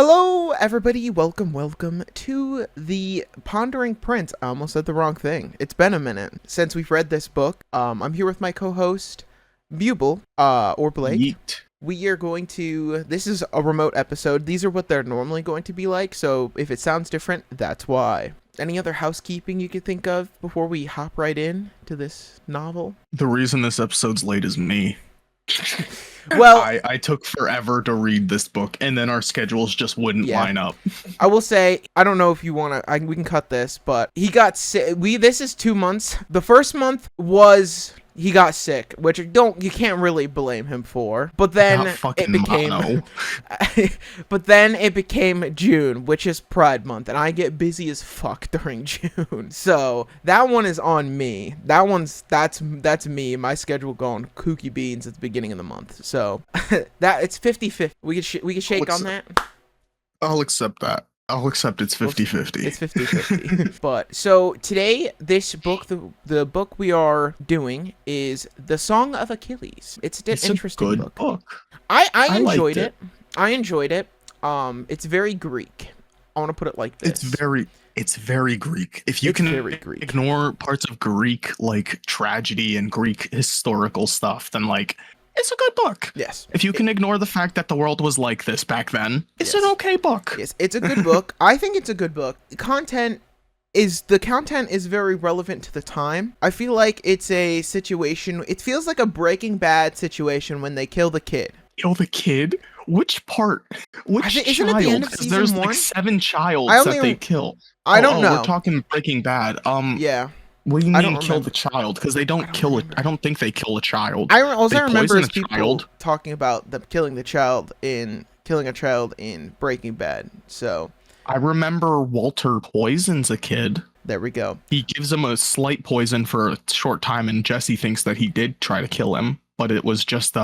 Hello, everybody. Welcome to the Pondering Prints. I almost said the wrong thing. It's been a minute since we've read this book. I'm here with my co-host, Buble, or Blake. Yeet. We are going to... This is a remote episode. These are what they're normally going to be like, so if it sounds different, that's why. Any other housekeeping you could think of before we hop right in to this novel? The reason this episode's late is me. Well, I took forever to read this book, and then our schedules just wouldn't line up. I will say, I don't know if you want to, we can cut this, but he got sick. This is 2 months. The first month was he got sick, which you can't really blame him for. But then it became, but then it became June, which is Pride Month, and I get busy as fuck during June. So that one is on me. That's me. My schedule going kooky beans at the beginning of the month. So that it's 50-50. We could shake on that. I'll accept that. I'll accept it's 50-50. It's 50-50. But so today, this book, the book we are doing is The Song of Achilles. It's an interesting book. I enjoyed it. I enjoyed it. It's very Greek. I want to put it like this. It's very Greek. If you can ignore parts of Greek like tragedy and Greek historical stuff, then like it's a good book. Yes. If you can ignore the fact that the world was like this back then, it's an okay book. Yes, it's a good book. I think it's a good book. The content is very relevant to the time. I feel like it's a situation. It feels like a Breaking Bad situation when they kill the kid. Kill the kid? Which part? Which child? Isn't it the end of season there's 1? Like 7 childs that they kill. I don't know. We're talking Breaking Bad. Yeah. What do you mean kill the child? Because they don't kill it. I don't think they kill a child. All I remember is people talking about them killing a child in Breaking Bad. So I remember Walter poisons a kid. There we go. He gives him a slight poison for a short time, and Jesse thinks that he did try to kill him, but it was just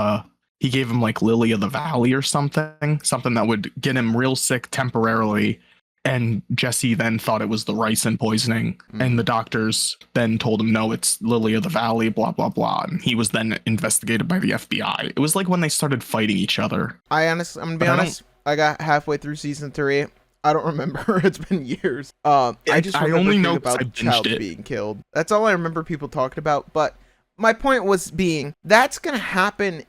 he gave him like Lily of the Valley or something that would get him real sick temporarily. And Jesse then thought it was the ricin poisoning, and the doctors then told him, no, it's Lily of the Valley, blah, blah, blah. And he was then investigated by the FBI. It was like when they started fighting each other. I'm gonna be honest, I got halfway through season 3. I don't remember. It's been years. I only know about the child being killed. That's all I remember people talking about. But my point was being, that's gonna happen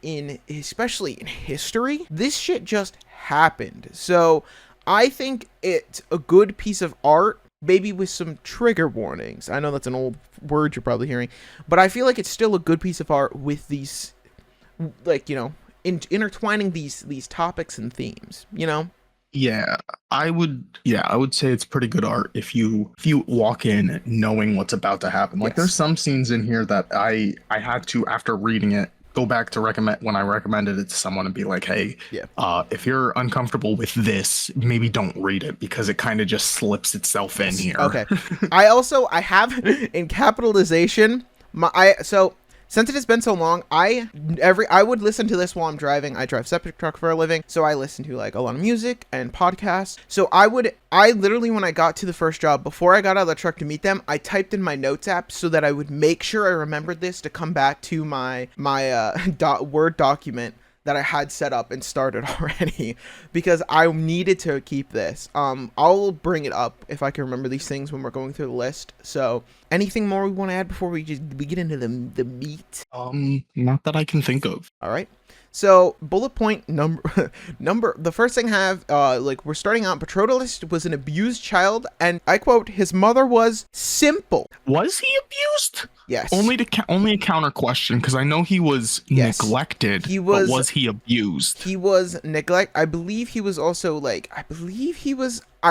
especially in history. This shit just happened. So I think it's a good piece of art, maybe with some trigger warnings. I know that's an old word you're probably hearing, but I feel like it's still a good piece of art with these, like, you know, intertwining these topics and themes, you know? Yeah, I would say it's pretty good art if you walk in knowing what's about to happen. Like, there's some scenes in here that I had to, after reading it, go back to when I recommended it to someone and be like, hey, if you're uncomfortable with this, maybe don't read it because it kind of just slips itself in here. Okay. I have in capitalization, since it has been so long, I would listen to this while I'm driving. I drive septic truck for a living, so I listen to like a lot of music and podcasts. So I literally, when I got to the first job, before I got out of the truck to meet them, I typed in my notes app so that I would make sure I remembered this to come back to my Word document that I had set up and started already, because I needed to keep this. I'll bring it up if I can remember these things when we're going through the list. So anything more we want to add before we get into the meat? Not that I can think of. All right. So bullet point number, the first thing I have, we're starting out, Patroclus was an abused child, and I quote, his mother was simple. Was he abused? Yes. Only a counter question, because I know he was neglected, but was he abused? He was I believe he was also all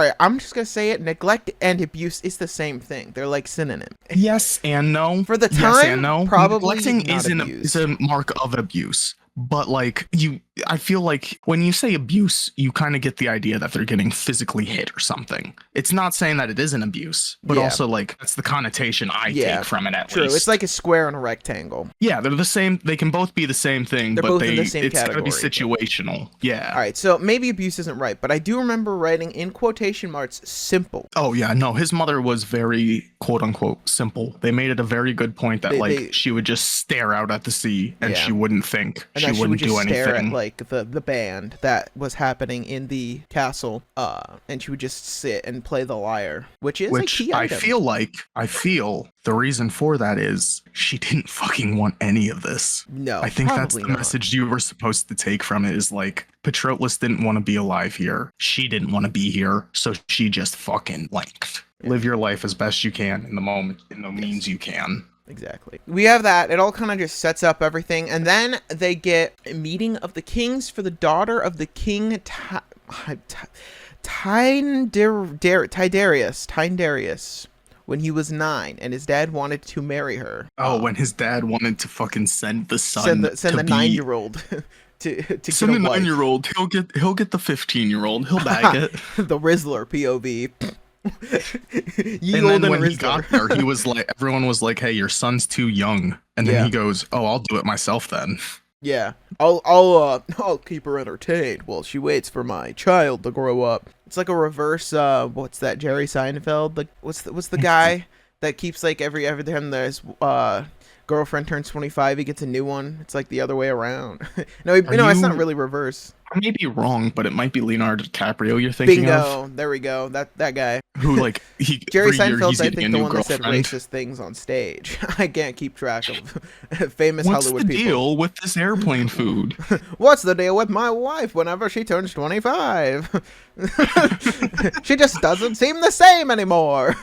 right, I'm just going to say it. Neglect and abuse is the same thing. They're like synonyms. Yes and no. For the time, yes and no. Probably neglecting is a mark of abuse. But like I feel like when you say abuse, you kind of get the idea that they're getting physically hit or something. It's not saying that it isn't abuse, but also like that's the connotation I take from it at least. It's like a square and a rectangle. Yeah, they're the same. They can both be the same thing, but in the same it's category. It's gotta be situational. Yeah. All right, so maybe abuse isn't right, but I do remember writing in quotation marks simple. Oh yeah, no, his mother was very quote unquote simple. They made it a very good point that she would just stare out at the sea and she wouldn't think. She wouldn't do anything. like the band that was happening in the castle, and she would just sit and play the lyre, which is a key item. I feel the reason for that is she didn't fucking want any of this. No, I think that's the probably not. message you were supposed to take from it, is like, Patroclus didn't want to be alive here. She didn't want to be here, so she just fucking left. Live your life as best you can in the moment, in the means you can. Exactly. We have that. It all kind of just sets up everything. And then they get a meeting of the kings for the daughter of the king Tyndareus when he was 9, and his dad wanted to marry her. Oh, when his dad wanted to fucking send the son send the 9-year-old to send the 9-year-old. He'll get the 15-year-old. He'll bag it. The Rizzler POV. And then when he got there, he was like, everyone was like, "Hey, your son's too young." And then he goes, "Oh, I'll do it myself then." Yeah, I'll keep her entertained while she waits for my child to grow up. It's like a reverse. What's that? Jerry Seinfeld. Like, what's the guy that keeps like every time there's girlfriend turns 25, he gets a new one. It's like the other way around. No, it's not really reverse. I may be wrong, but it might be Leonardo DiCaprio you're thinking of. Bingo. There we go. That guy. Who, like, Jerry Seinfeld's, I think, the one girlfriend. that said racist things on stage. I can't keep track of famous Hollywood people. What's the deal with this airplane food? What's the deal with my wife whenever she turns 25? She just doesn't seem the same anymore.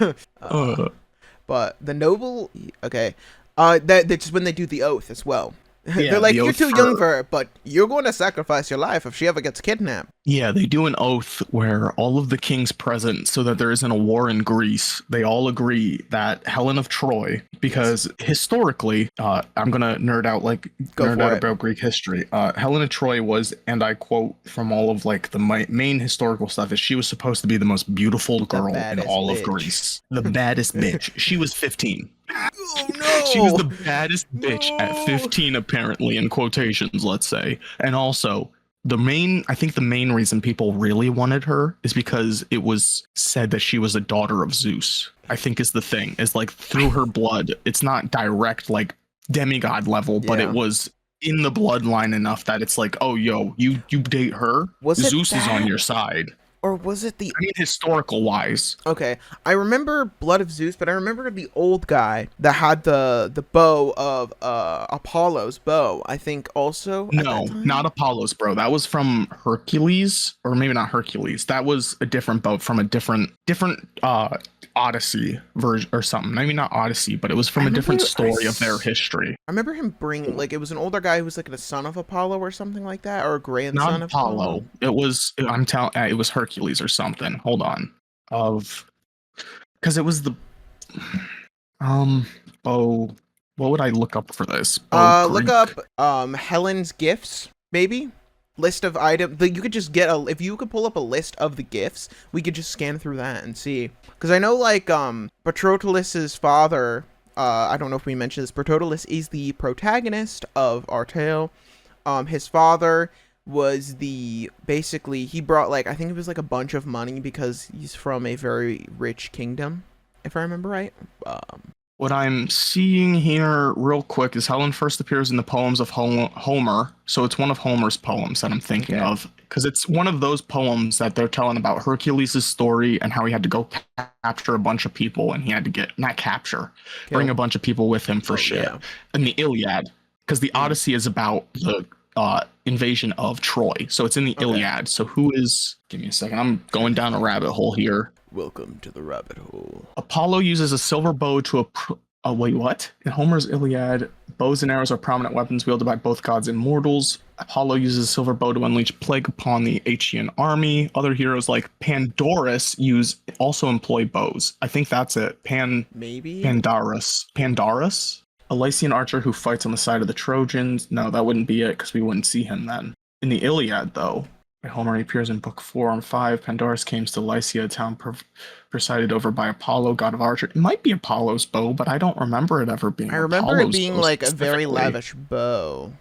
But the noble... Okay. That's just when they do the oath as well. Yeah, they're like, "You're too young for her, but you're going to sacrifice your life if she ever gets kidnapped." Yeah, they do an oath where all of the kings present, so that there isn't a war in Greece, they all agree that Helen of Troy, because historically, I'm gonna nerd out about Greek history. Helen of Troy was, and I quote from all of like the main historical stuff, is she was supposed to be the most beautiful girl in all of Greece, the baddest bitch. She was 15. Oh no! She was the baddest bitch at 15, apparently, in quotations, let's say. And also, I think the main reason people really wanted her is because it was said that she was a daughter of Zeus. I think is the thing. Is like through her blood, it's not direct like demigod level, but it was in the bloodline enough that it's like, oh yo, you date her, Zeus is on your side. Or was it the... I mean, historical wise. Okay, I remember Blood of Zeus, but I remember the old guy that had the bow of Apollo's bow, I think also. No, not Apollo's, bro. That was from Hercules, or maybe not Hercules. That was a different bow from a different Odyssey version or something. Maybe not Odyssey, but it was from a different story of their history. I remember him bringing, like, it was an older guy who was like a son of Apollo or something like that, or a grandson of Apollo. It was, it was Hercules or something. Hold on. Because it was the what would I look up for this? Look up Helen's gifts, maybe. List of items. You could just get if you could pull up a list of the gifts, we could just scan through that and see. Because I know, like, Patroclus's father, I don't know if we mentioned this, Patroclus is the protagonist of our tale. His father was basically, he brought, like, I think it was like a bunch of money because he's from a very rich kingdom, if I remember right. What I'm seeing here real quick is Helen first appears in the poems of Homer. So it's one of Homer's poems that I'm thinking of, because it's one of those poems that they're telling about Hercules' story and how he had to go capture a bunch of people, and he had to bring a bunch of people with him for shit. Yeah. And the Iliad, because the Odyssey is about the invasion of Troy. So it's in the Iliad. So give me a second. I'm going down a rabbit hole here. Welcome to the rabbit hole. Apollo uses a silver bow wait, what? In Homer's Iliad, bows and arrows are prominent weapons wielded by both gods and mortals. Apollo uses a silver bow to unleash plague upon the Achaean army. Other heroes like Pandarus also employ bows. I think that's it. Pandarus. A Lycian archer who fights on the side of the Trojans. No, that wouldn't be it, because we wouldn't see him then. In the Iliad, though, Homer appears in book 4 and 5. Pandarus came to Lycia, a town presided over by Apollo, god of archery. It might be Apollo's bow, but I don't remember it ever being. I remember it being like a very lavish bow.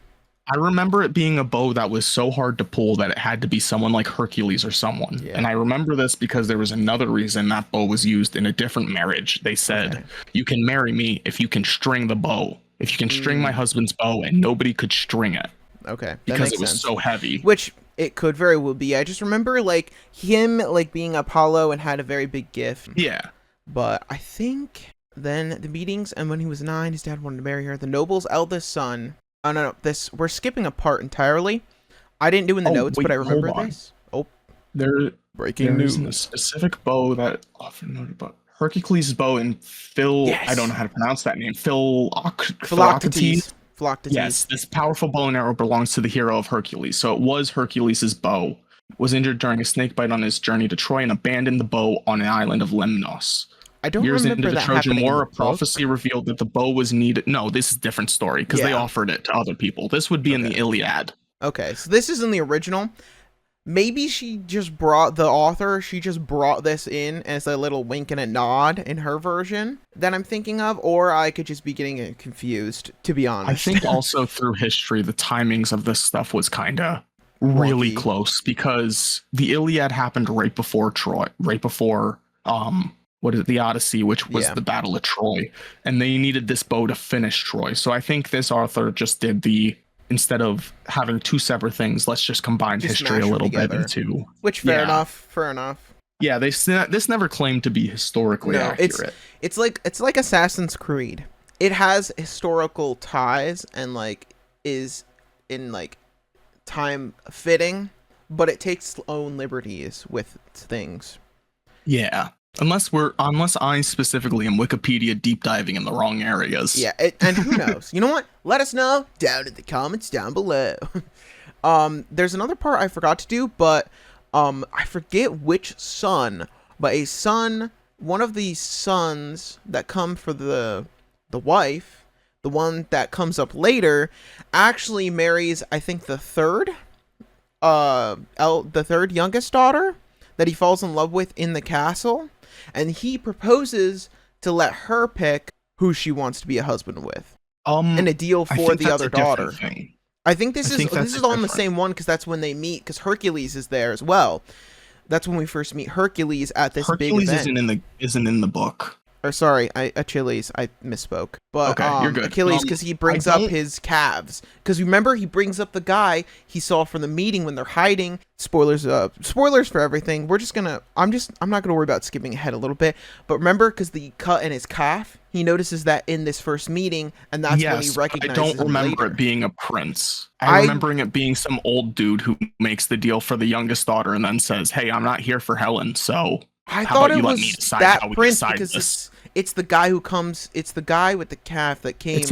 I remember it being a bow that was so hard to pull that it had to be someone like Hercules or someone. Yeah. And I remember this because there was another reason that bow was used in a different marriage. They said, you can marry me if you can string the bow. If you can string my husband's bow, and nobody could string it. Okay, that because makes it was sense. so heavy. Which it could very well be. I just remember like him like being Apollo and had a very big gift. Yeah. But I think then the meetings, and when he was 9, his dad wanted to marry her. The noble's eldest son. Oh no, this we're skipping a part entirely. I didn't do in the notes, wait, but I remember hold on. this. Oh, Breaking news. There's a specific bow that often noted, but Hercules' bow and Phil. Yes. I don't know how to pronounce that name. Philoctetes. Yes, this powerful bow and arrow belongs to the hero of Hercules. So it was Hercules' bow. Was injured during a snake bite on his journey to Troy and abandoned the bow on an island of Lemnos. I don't Years remember into the that Trojan happening in War, the a prophecy revealed that the bow was needed. No, this is a different story because they Yeah. offered it to other people. This would be in the Iliad. Okay, so this is in the original. Maybe she just brought this in as a little wink and a nod in her version that I'm thinking of, or I could just be getting it confused, to be honest. I think also through history, the timings of this stuff was kind of really Wonky. close because the Iliad happened right before Troy, right before the Odyssey, which was the Battle of Troy, and they needed this bow to finish Troy. So I think this author just did instead of having two separate things, let's just combine history a little bit into. Which fair enough. Yeah, this never claimed to be historically accurate. It's like Assassin's Creed. It has historical ties and like is in like time fitting, but it takes its own liberties with things. Yeah. Unless I specifically am Wikipedia deep diving in the wrong areas. Yeah, and who knows? You know what? Let us know down in the comments down below. There's another part I forgot to do, but I forget which son, but one of the sons that come for the wife, the one that comes up later, actually marries, I think, the third youngest daughter that he falls in love with in the castle. And he proposes to let her pick who she wants to be a husband with, and a deal for the other daughter. I think this is all in the same one because that's when they meet. Because Hercules is there as well. That's when we first meet Hercules at this big event. Hercules isn't in the book. Or sorry, Achilles. I misspoke. But okay, you're good. Achilles, because he brings up his calves. Because remember, he brings up the guy he saw from the meeting when they're hiding. Spoilers for everything. I'm not gonna worry about skipping ahead a little bit. But remember, because the cut in his calf, he notices that in this first meeting, and that's when he recognizes him. I don't remember it being a prince. I'm remembering it being some old dude who makes the deal for the youngest daughter and then says, "Hey, I'm not here for Helen, so." I thought it was that prince because it's the guy who comes. It's the guy with the calf that came. It's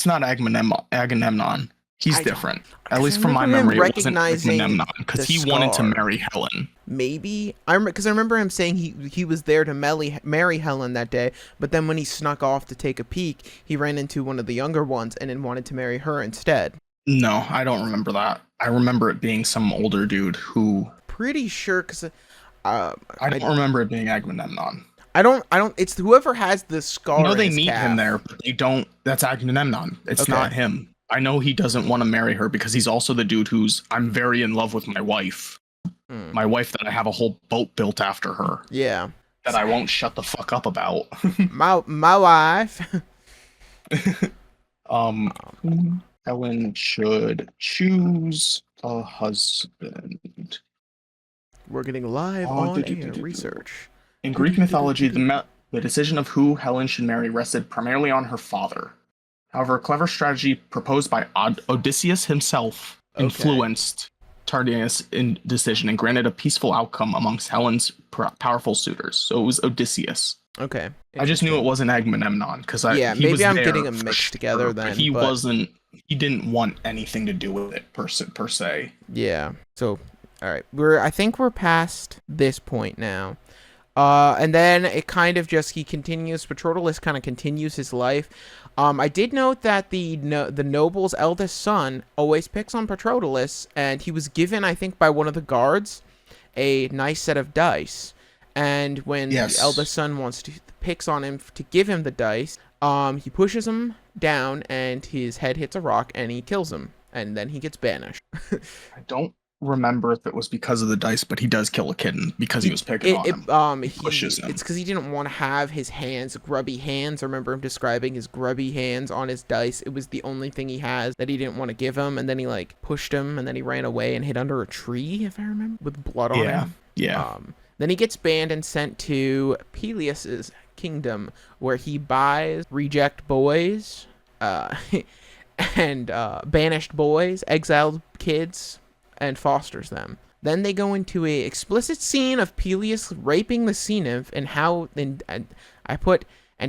not Agamemnon. He's different. At least from my memory, it wasn't Agamemnon because he wanted to marry Helen. Maybe because I remember him saying he was there to marry Helen that day, but then when he snuck off to take a peek, he ran into one of the younger ones and then wanted to marry her instead. No, I don't remember that. I remember it being some older dude who. Pretty sure because. I don't remember it being Agamemnon. I don't. It's whoever has the scar. No, they meet him there, but they don't. That's Agamemnon. It's not him. I know he doesn't want to marry her because he's also the dude I'm very in love with my wife. My wife that I have a whole boat built after her. Yeah. That I won't shut the fuck up about. my wife. Helen should choose a husband. We're getting live on air research. In Greek mythology, the decision of who Helen should marry rested primarily on her father. However, a clever strategy proposed by Odysseus himself influenced Tardanius' decision and granted a peaceful outcome amongst Helen's powerful suitors. So it was Odysseus. Okay. I just knew it wasn't Agamemnon because maybe I'm getting them mixed together then. But he didn't want anything to do with it per se. Yeah. So. All right, I think we're past this point now, and then it kind of just Patroclus kind of continues his life. I did note that the noble's eldest son always picks on Patroclus, and he was given, I think, by one of the guards, a nice set of dice. And when the eldest son picks on him to give him the dice, he pushes him down, and his head hits a rock, and he kills him, and then he gets banished. I don't remember if it was because of the dice, but he does kill a kitten because he was picking on him. Pushes him. It's because he didn't want to have his hands, grubby hands. I remember him describing his grubby hands on his dice. It was the only thing he has that he didn't want to give him, and then he like pushed him, and then he ran away and hid under a tree, if I remember, with blood on him. Yeah. Then he gets banned and sent to Peleus's kingdom, where he buys reject boys, and banished boys, exiled kids, and fosters them. Then they go into a explicit scene of Peleus raping the sea nymph, and how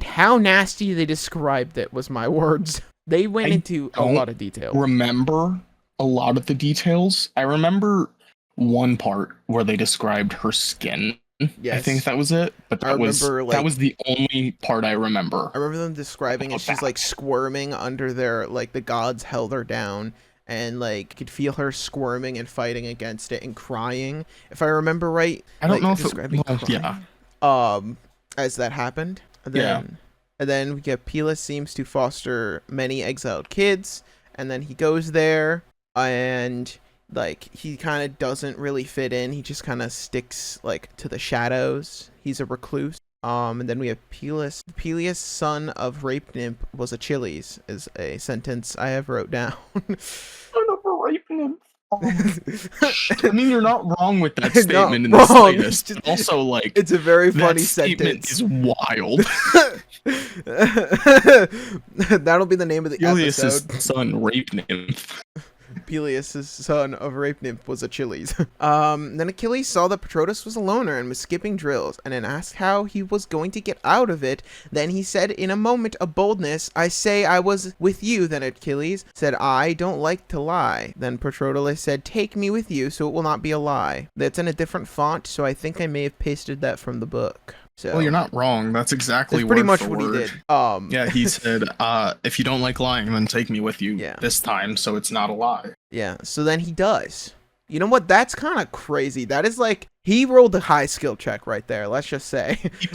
how nasty they described it was my words. They went into a lot of detail. Remember a lot of the details. I remember one part where they described her skin. Yes. I think that was it. But that was the only part I remember. I remember them describing it. She's like squirming under their, like, the gods held her down, and like could feel her squirming and fighting against it and crying, if I remember right. I don't know if as that happened. And then we get Peleus seems to foster many exiled kids, and then he goes there, and like he kind of doesn't really fit in. He just kind of sticks like to the shadows. He's a recluse. And then we have Peleus. Peleus, son of rape nymph, was Achilles, is a sentence I have wrote down. Son of a rape nymph. I mean, you're not wrong with that statement in the slightest. Just, also, like, it's a very funny sentence. Is wild. That'll be the name of the episode. Peleus' son, rape nymph. Peleus' son of rape nymph was Achilles. Then Achilles saw that Patroclus was a loner and was skipping drills, and then asked how he was going to get out of it. Then he said in a moment of boldness, "I say I was with you." Then Achilles said, "I don't like to lie." Then Patroclus said, "Take me with you, so it will not be a lie." That's in a different font, so I think I may have pasted that from the book. So, well, you're not wrong. That's exactly pretty much what he did. Yeah, he said, if you don't like lying, then take me with you this time, so it's not a lie. Yeah, so then he does. You know what? That's kind of crazy. That is like, he rolled a high skill check right there, let's just say. He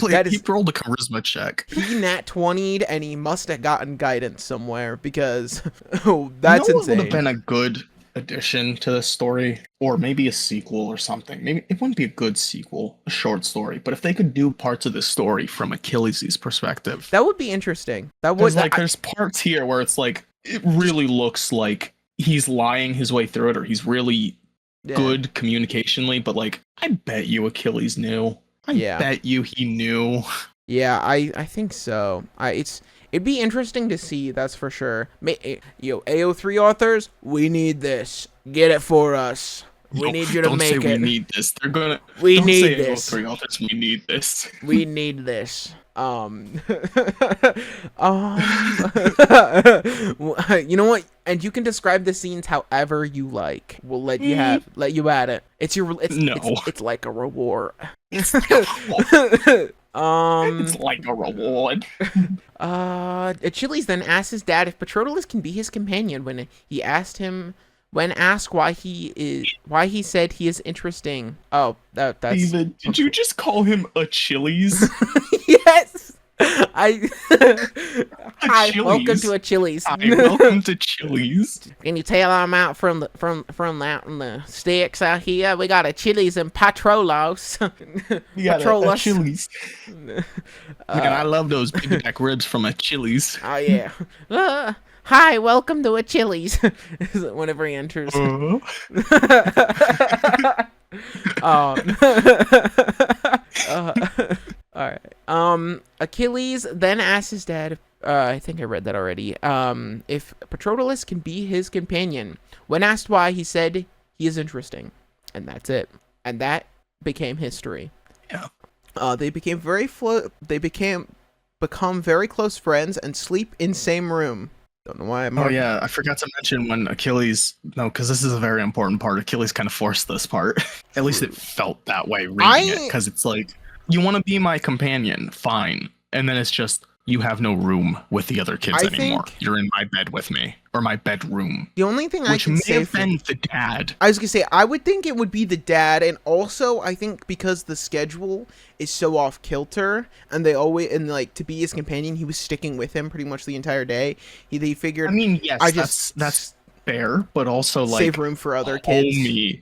rolled a charisma check. He nat 20'd, and he must have gotten guidance somewhere, because that's insane. What would have been a good addition to the story, or maybe a sequel or something? Maybe it wouldn't be a good sequel, a short story, but if they could do parts of the story from Achilles' perspective, that would be interesting. There's parts here where it's like it really looks like he's lying his way through it, or he's really good communicationally, but like I bet you Achilles knew. I bet you he knew. Yeah, I think so. It'd be interesting to see, that's for sure. AO3 authors, we need this. Get it for us. We need you to make it. Don't say we need this. They're gonna. We need this. AO3 authors, we need this. We need this. You know what? And you can describe the scenes however you like. We'll let you at it. It's like a reward. It's like a reward. Achilles then asked his dad if Patroclus can be his companion. When asked why he said he is interesting. Oh, that's David, did you just call him Achilles? Yes. Hi, welcome to Achilles. Hi, welcome to Chili's. Can you tell I'm out from out in the sticks out here? We got Achilles and Patroclus. We got Achilles. I love those big back ribs from Achilles. Oh yeah. Hi, welcome to Achilles. Whenever he enters. Alright. Achilles then asks his dad, I think I read that already, if Patroclus can be his companion. When asked why, he said he is interesting. And that's it. And that became history. Yeah. They become very close friends and sleep in same room. Don't know why I'm... Oh yeah, I forgot to mention when Achilles... No, because this is a very important part. Achilles kind of forced this part. At least it felt that way reading it, because it's like, you want to be my companion, fine. And then it's just, you have no room with the other kids anymore. You're in my bed with me, or my bedroom. The only thing I can say... Which may have been the dad. I was going to say, I would think it would be the dad, and also, I think because the schedule is so off kilter, and they always, and like, to be his companion, he was sticking with him pretty much the entire day. They figured... I mean, yes, that's fair, but also like Save room for other kids.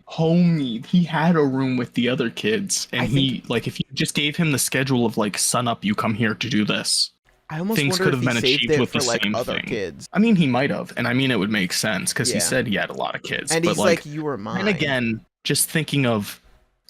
Homie, he had a room with the other kids, and like if you just gave him the schedule of like sun up, you come here to do this. I almost Things wonder could if have he been saved achieved it with for the like same other thing. kids. I mean, he might have, and I mean it would make sense because he said he had a lot of kids. And but he's like, you were mine. And again, just thinking of,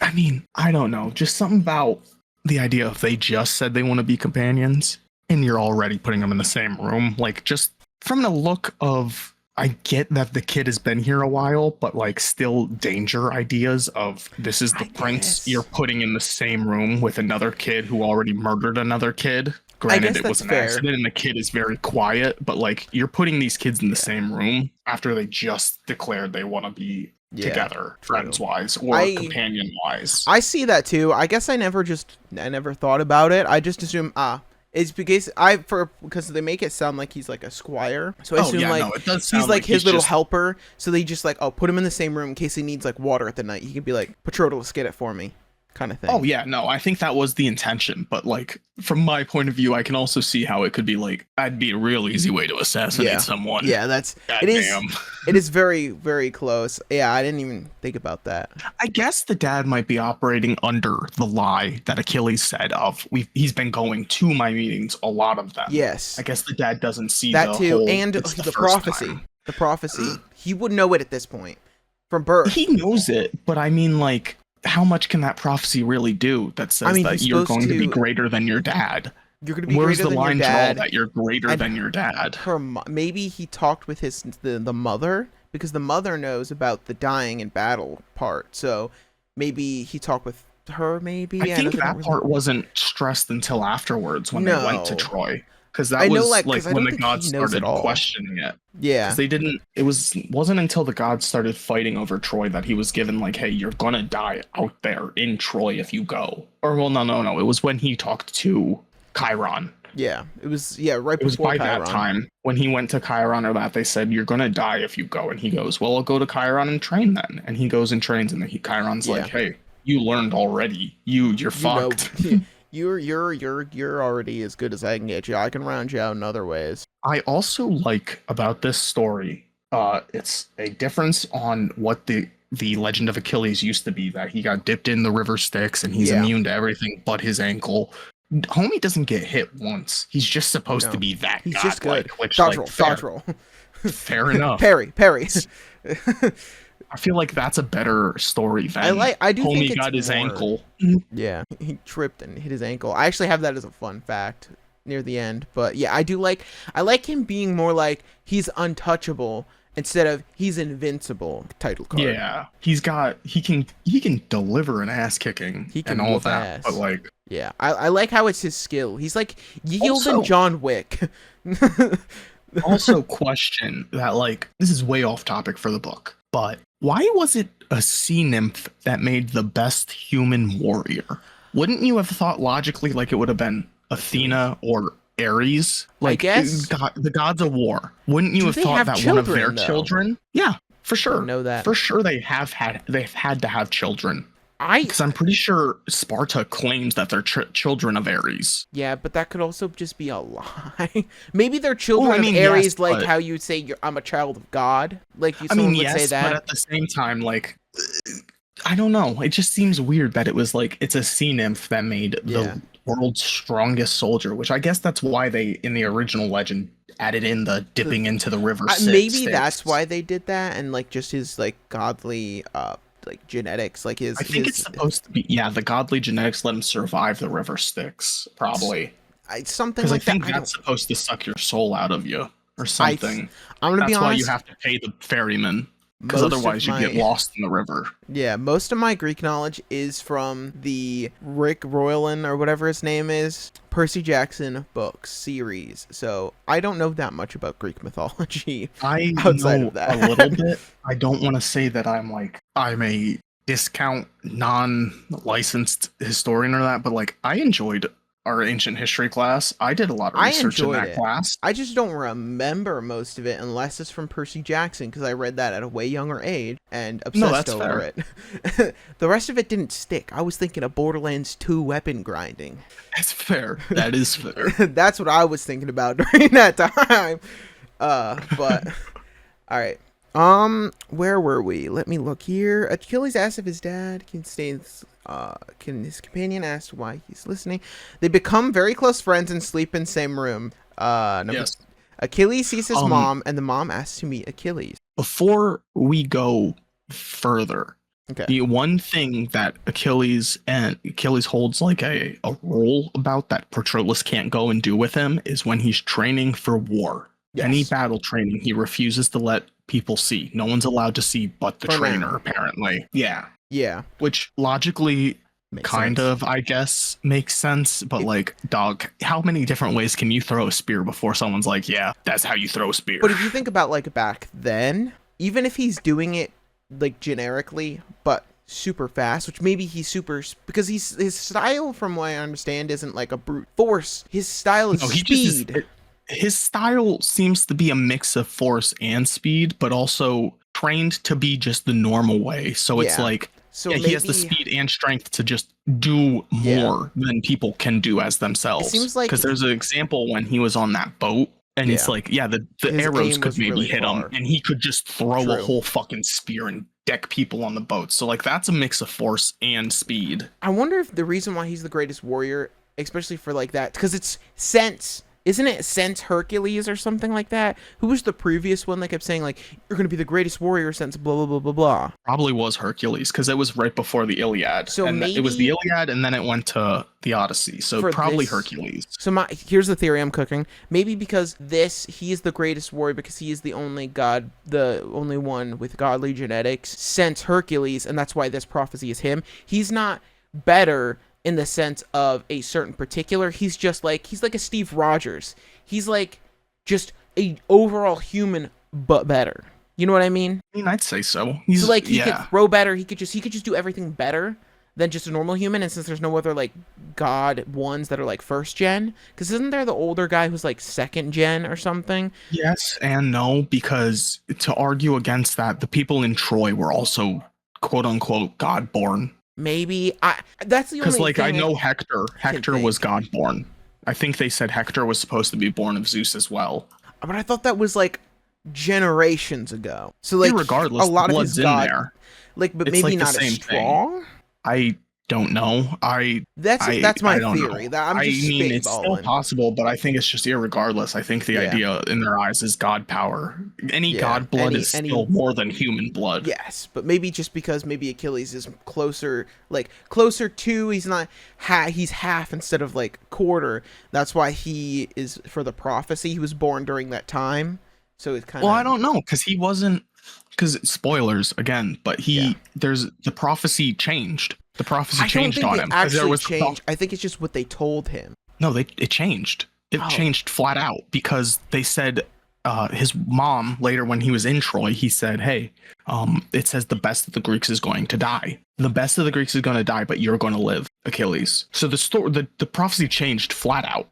I mean, I don't know, just something about the idea of they just said they want to be companions, and you're already putting them in the same room. Like, just from the look of, I get that the kid has been here a while, but like still danger ideas of this is the prince you're putting in the same room with another kid who already murdered another kid. Granted, it was an accident and the kid is very quiet, but like you're putting these kids in the same room after they just declared they want to be together, friends-wise or companion-wise. I see that too. I guess I never thought about it. I just assume it's because because they make it sound like he's like a squire. So I assume he's like his little helper. So they just like, put him in the same room in case he needs like water at the night. He can be like, Patroclus, get it for me, kind of thing. Oh yeah, no, I think that was the intention. But like from my point of view, I can also see how it could be like, that'd be a real easy way to assassinate someone. Yeah, it is very, very close. Yeah, I didn't even think about that. I guess the dad might be operating under the lie that Achilles said of he's been going to my meetings, a lot of them. Yes. I guess the dad doesn't see that the too, whole, and the prophecy. Time. The prophecy. He would know it at this point from birth. He knows it, but I mean, like, how much can that prophecy really do that says that you're going to be greater than your dad? You're going to be Where's greater the than line your dad. that you're greater than your dad? Maybe he talked with the mother, because the mother knows about the dying in battle part. So maybe he talked with her. Maybe I think that part wasn't stressed until afterwards when they went to Troy. Because that was like when the gods started questioning it. Yeah. Because they didn't. It wasn't until the gods started fighting over Troy that he was given like, hey, you're gonna die out there in Troy if you go. Or well, no. It was when he talked to Chiron. Yeah. It was right before Chiron. It was by that time when he went to Chiron or that they said you're gonna die if you go, and he goes, well, I'll go to Chiron and train then. And he goes and trains, and Chiron's like, hey, you learned already. You're fucked. You're already as good as I can get you. I can round you out in other ways. I also like about this story, it's a difference on what the Legend of Achilles used to be, that he got dipped in the river Styx and he's immune to everything but his ankle. Homie doesn't get hit once. He's just supposed to be that He's just good. Which, dodge roll. Fair enough. Parry. I feel like that's a better story than I do think Homie got his ankle. Yeah, he tripped and hit his ankle. I actually have that as a fun fact near the end. But yeah, I like him being more like he's untouchable instead of he's invincible title card. Yeah, he can deliver an ass kicking and all that. But like, yeah, I like how it's his skill. He's like Yield and John Wick. Also question that, like, this is way off topic for the book, but why was it a sea nymph that made the best human warrior? Wouldn't you have thought logically like it would have been Athena or Ares? Like, I guess the gods of war. Wouldn't you have thought that one of their children? Yeah, for sure. Know that. For sure they've had to have children. Because I'm pretty sure Sparta claims that they're children of Ares. Yeah, but that could also just be a lie. Maybe they're children of Ares, like how you'd say I'm a child of God. Like someone would say that. But at the same time, like, I don't know. It just seems weird that it was like it's a sea nymph that made the world's strongest soldier, which I guess that's why they, in the original legend, added in the dipping into the river. Maybe that's why they did that, and like just his like godly like genetics, like his. I think it's supposed to be the godly genetics let him survive the river Styx, probably. Something because like I think that's supposed to suck your soul out of you or something. I'm gonna be honest. That's why you have to pay the ferryman, because otherwise you get lost in the river. Yeah, most of my Greek knowledge is from the Rick Roylan or whatever his name is, Percy Jackson books series. So I don't know that much about Greek mythology. I outside know of that. a little bit. I don't want to say that I'm a discount non-licensed historian or that, but like I enjoyed our ancient history class. I did a lot of research in that class. I just don't remember most of it unless it's from Percy Jackson, because I read that at a way younger age and obsessed over it. The rest of it didn't stick. I was thinking of Borderlands 2 weapon grinding. That's fair. That is fair. That's what I was thinking about during that time. But all right. Where were we? Let me look here. Achilles asked if his dad can stay. Can his companion ask why he's listening? They become very close friends and sleep in same room. Yes. Achilles sees his mom, and the mom asks to meet Achilles. Before we go further, Okay. the one thing that Achilles holds like a rule about that Patroclus can't go and do with him is when he's training for war. Yes. Any battle training, he refuses to let people see. No one's allowed to see but the trainer, apparently. Yeah. Yeah. Which logically Makes kind sense. of, I guess, makes sense. But like, dog, how many different ways can you throw a spear before someone's like, yeah, that's how you throw a spear? But if you think about like back then, even if he's doing it like generically, but super fast, which maybe he's super, because his style, from what I understand, isn't like a brute force. His style is speed. His style seems to be a mix of force and speed, but also trained to be just the normal way. So it's like, so he has the speed and strength to just do more than people can do as themselves. It seems like, because there's an example when he was on that boat, and it's like, the arrows could maybe really hit him, and he could just throw a whole fucking spear and deck people on the boat. So like, that's a mix of force and speed. I wonder if the reason why he's the greatest warrior, especially for like that, because it's since. Isn't it since Hercules or something like that? Who was the previous one that kept saying, like, you're going to be the greatest warrior since blah, blah, blah, blah, blah? Probably was Hercules, because it was right before the Iliad. So and maybe, it was the Iliad, and then it went to the Odyssey. So probably Hercules. So here's the theory I'm cooking. Maybe because he is the greatest warrior because he is the only one with godly genetics since Hercules, and that's why this prophecy is him. He's not better in the sense of a certain particular, he's like a Steve Rogers. He's like just a overall human, but better. You know what I mean? I mean, I'd say so. So like he could throw better. He could just do everything better than just a normal human. And since there's no other like god ones that are like first gen, because isn't there the older guy who's like second gen or something? Yes and no, because to argue against that, the people in Troy were also quote unquote god born. Maybe that's the only thing. Because like I know Hector was god born. I think they said Hector was supposed to be born of Zeus as well. But I thought that was like generations ago. So like regardless, a lot of his god, there. Like, but it's maybe like not as strong. Thing. I don't know. That's my theory. I mean, it's still possible, but I think it's just irregardless. I think the idea in their eyes is god power. Any god blood is still more than human blood. Yes, but maybe just because maybe Achilles is closer to, he's half instead of like quarter. That's why he is for the prophecy. He was born during that time, so it's kind of. Well, I don't know because he wasn't. Because spoilers again, but there's the prophecy changed. The prophecy changed on him. Actually changed. I think it's just what they told him. No, it changed. It changed flat out because they said his mom later when he was in Troy, he said, "Hey, it says the best of the Greeks is going to die. The best of the Greeks is going to die, but you're going to live, Achilles." So the prophecy changed flat out.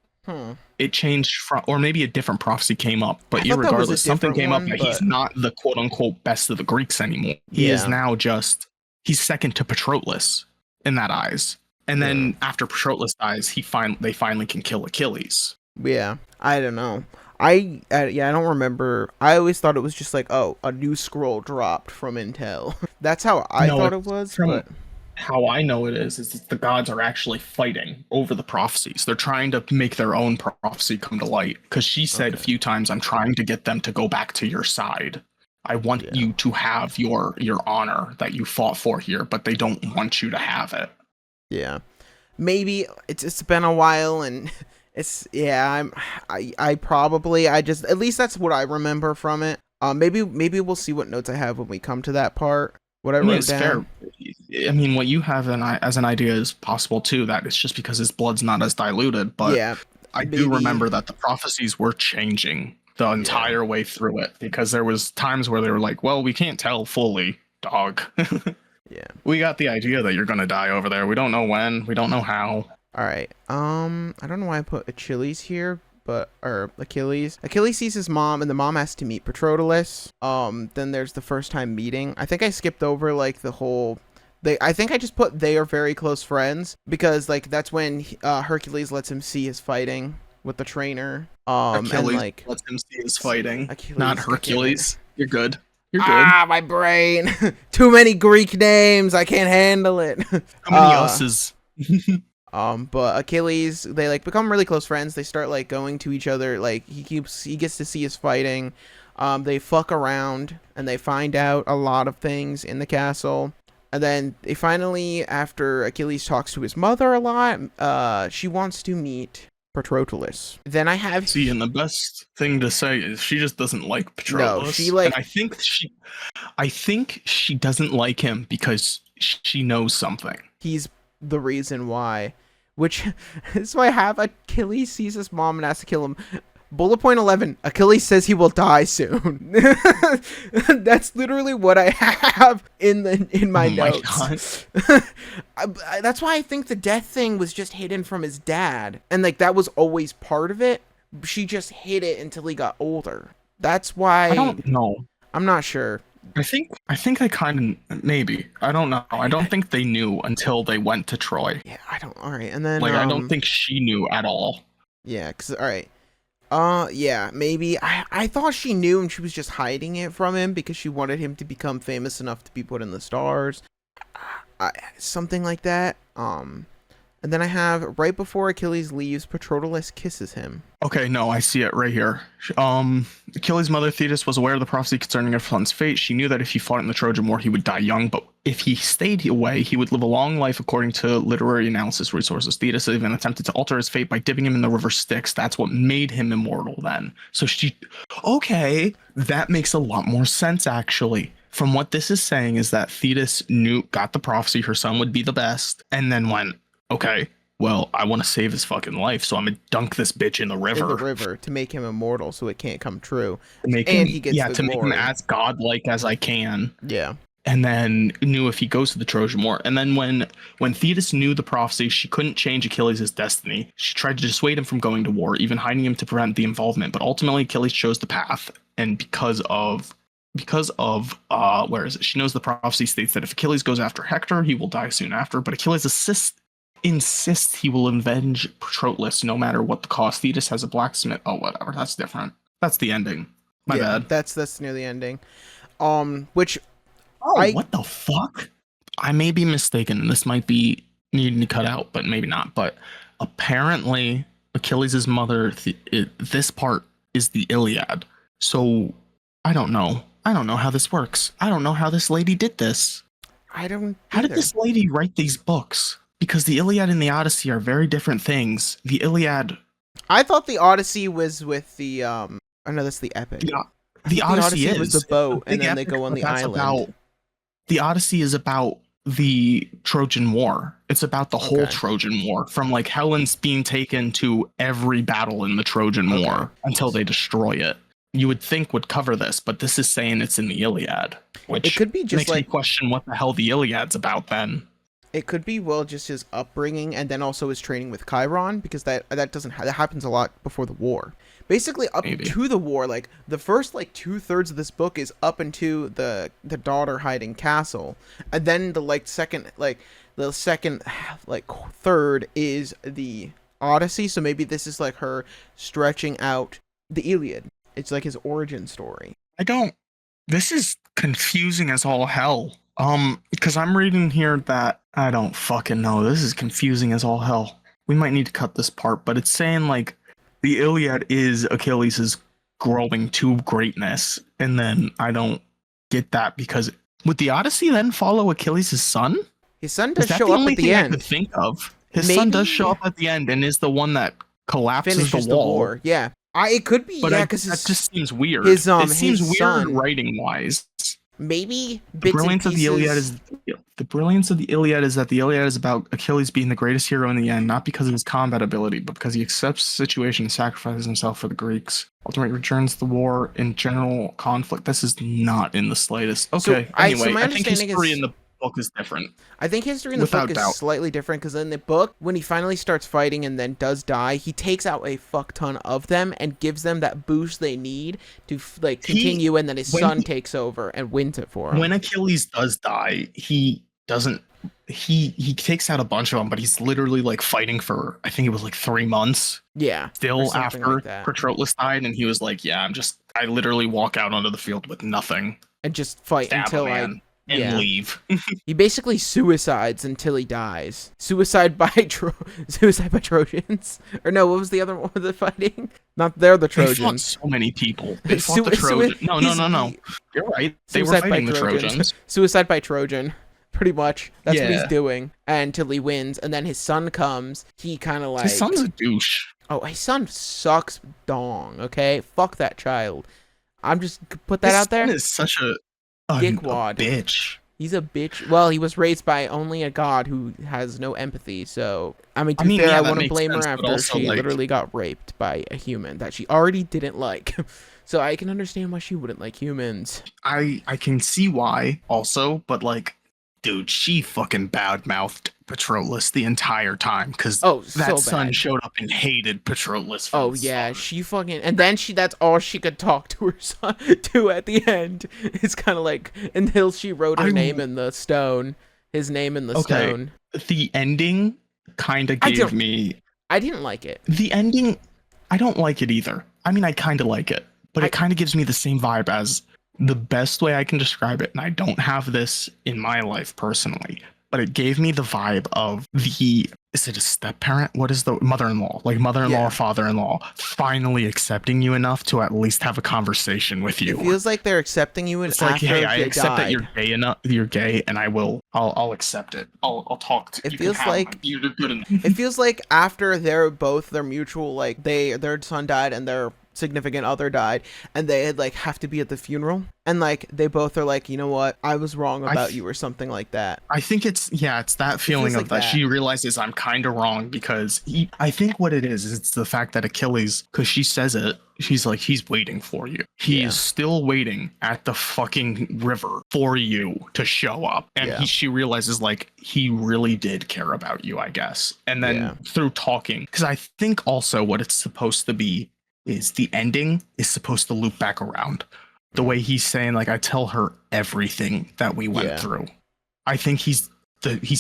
It changed or maybe a different prophecy came up, but irregardless, something came up that he's not the quote unquote best of the Greeks anymore. He is now he's second to Patroclus in that eyes. And then after Patroclus dies, they finally can kill Achilles. Yeah, I don't know. I don't remember. I always thought it was just like, oh, a new scroll dropped from Intel. That's how I thought it was. But how I know it is that the gods are actually fighting over the prophecies. They're trying to make their own prophecy come to light. Because she said a few times, I'm trying to get them to go back to your side. I want you to have your honor that you fought for here, but they don't want you to have it. Yeah. Maybe it's been a while and it's I just at least that's what I remember from it. Maybe we'll see what notes I have when we come to that part. What I wrote down. Fair. I mean, what you have as an idea is possible too. That it's just because his blood's not as diluted. But I do remember that the prophecies were changing the entire way through it because there was times where they were like, "Well, we can't tell fully, dog." Yeah. We got the idea that you're gonna die over there. We don't know when. We don't know how. All right. I don't know why I put Achilles here, or Achilles. Achilles sees his mom, and the mom has to meet Patroclus. Then there's the first time meeting. I think I skipped over like the whole. I think I just put they are very close friends because like that's when Hercules lets him see his fighting with the trainer. Achilles and, like, lets him see his fighting, not Hercules. You're good. You're good. Ah, my brain. Too many Greek names. I can't handle it. How many us's? But Achilles, they like become really close friends. They start like going to each other. Like he gets to see us fighting. They fuck around and they find out a lot of things in the castle. And then they finally, after Achilles talks to his mother a lot, she wants to meet Patroclus. Then I have... See, and the best thing to say is she just doesn't like Patroclus. No, she like... And I think she doesn't like him because she knows something. He's the reason why. Which is why I have Achilles sees his mom and has to kill him. Bullet point 11, Achilles says he will die soon. That's literally what I have in my notes. That's why I think the death thing was just hidden from his dad. And like that was always part of it. She just hid it until he got older. That's why... I don't know. I'm not sure. I think I kind of... Maybe. I don't know. I don't think they knew until they went to Troy. Yeah, I don't... Alright, and then... Like, I don't think she knew at all. Yeah, because... Alright. Yeah, maybe. I thought she knew and she was just hiding it from him because she wanted him to become famous enough to be put in the stars. Something like that. And then I have, right before Achilles leaves, Patroclus kisses him. Okay, no, I see it right here. Achilles' mother Thetis was aware of the prophecy concerning her son's fate. She knew that if he fought in the Trojan War, he would die young, but if he stayed away, he would live a long life according to literary analysis resources. Thetis even attempted to alter his fate by dipping him in the river Styx. That's what made him immortal then. So okay, that makes a lot more sense, actually. From what this is saying is that Thetis got the prophecy her son would be the best, and then went, okay, well, I want to save his fucking life, so I'm gonna dunk this bitch in the river. In the river to make him immortal, so it can't come true. Make him as godlike as I can. Yeah. And then knew if he goes to the Trojan War. And then when Thetis knew the prophecy, she couldn't change Achilles' destiny. She tried to dissuade him from going to war, even hiding him to prevent the involvement. But ultimately, Achilles chose the path, and because of where is it? She knows the prophecy states that if Achilles goes after Hector, he will die soon after. But Achilles insists he will avenge Patroclus no matter what the cost. Thetis has a blacksmith. Oh, whatever. That's different. That's the ending. My bad. That's near the ending. Which... Oh, what the fuck? I may be mistaken. This might be needing to cut out, but maybe not. But apparently, Achilles' mother, this part is the Iliad. So, I don't know. I don't know how this works. I don't know how this lady did this. I don't How did this lady write these books? Because the Iliad and the Odyssey are very different things. The Iliad... I thought the Odyssey was with the... I know that's the epic. The Odyssey was the boat, and then they go on the island. The Odyssey is about the Trojan War. It's about the whole Trojan War, from like Helen's being taken to every battle in the Trojan War until they destroy it. You would think would cover this, but this is saying it's in the Iliad, which it could be just makes me question what the hell the Iliad's about then. It could be, well, just his upbringing and then also his training with Chiron, because that happens a lot before the war. Basically, up to the war, like the first like 2/3 of this book is up into the daughter hiding castle, and then the second third is the Odyssey. So maybe this is like her stretching out the Iliad. It's like his origin story. This is confusing as all hell. Because I'm reading here that I don't fucking know. This is confusing as all hell. We might need to cut this part, but it's saying like the Iliad is Achilles' growing to greatness, and then I don't get that because would the Odyssey then follow Achilles' son? His son does show up at the end. I could think of. His son does show up at the end and is the one that collapses finishes the wall. War. Yeah, it could be. But yeah, because that just seems weird. It seems weird son, writing wise. Maybe the brilliance of the Iliad is that the Iliad is about Achilles being the greatest hero in the end, not because of his combat ability, but because he accepts the situation and sacrifices himself for the Greeks. Ultimately returns the war in general conflict. This is not in the slightest. Okay, so anyway, my I think history in the book is different. I think history in the book is slightly different because in the book, when he finally starts fighting and then does die, he takes out a fuck ton of them and gives them that boost they need to continue, and then his son takes over and wins it for him. When Achilles does die, he takes out a bunch of them, but he's literally like fighting for, I think it was like 3 months. Yeah. Still after Patroclus died, and he was like, yeah, I literally walk out onto the field with nothing. and just fight Stab until a man and yeah. leave. He basically suicides until he dies. Suicide by Trojans. Or no, what was the other one with the fighting? Not they're the Trojans. They fought so many people. They fought the Trojans. No. You're right. They were fighting the Trojans. Suicide by Trojan. Pretty much. That's what he's doing. Until he wins. And then his son comes. He kind of like... His son's a douche. Oh, his son sucks dong, okay? Fuck that child. I'm just... Put that out there. His son is such a dickwad. Bitch. He's a bitch. Well, he was raised by only a god who has no empathy. So, I mean, I wouldn't blame her after she literally got raped by a human that she already didn't like. So I can understand why she wouldn't like humans. I can see why also, but like, dude, she fucking bad-mouthed Patrolus the entire time because that son showed up and hated Patrolus. Oh yeah, she fucking, and then that's all she could talk to her son to at the end. It's kind of like until she wrote her name in the stone, his name in the stone. The ending kind of gave me. I didn't like it. The ending, I don't like it either. I mean, I kind of like it, but it kind of gives me the same vibe as the best way I can describe it. And I don't have this in my life personally, but it gave me the vibe of is it a step parent? What is the mother-in-law? Like mother-in-law or father-in-law finally accepting you enough to at least have a conversation with you. It feels like they're accepting you it's like, hey, I accept that you're gay enough. You're gay, and I'll accept it. I'll talk to you. It feels like you're good enough. It feels like after their mutual, like their son died and their significant other died, and they had like have to be at the funeral, and like they both are like, you know what, I was wrong about you, or something like that. I think it's that feeling of that she realizes I'm kind of wrong because I think what it is it's the fact that Achilles, because she says it, she's like, he's waiting for you. He is still waiting at the fucking river for you to show up, and she realizes like he really did care about you, I guess. And then through talking, because I think also what it's supposed to be is the ending is supposed to loop back around. The way he's saying, like, I tell her everything that we went through. I think he's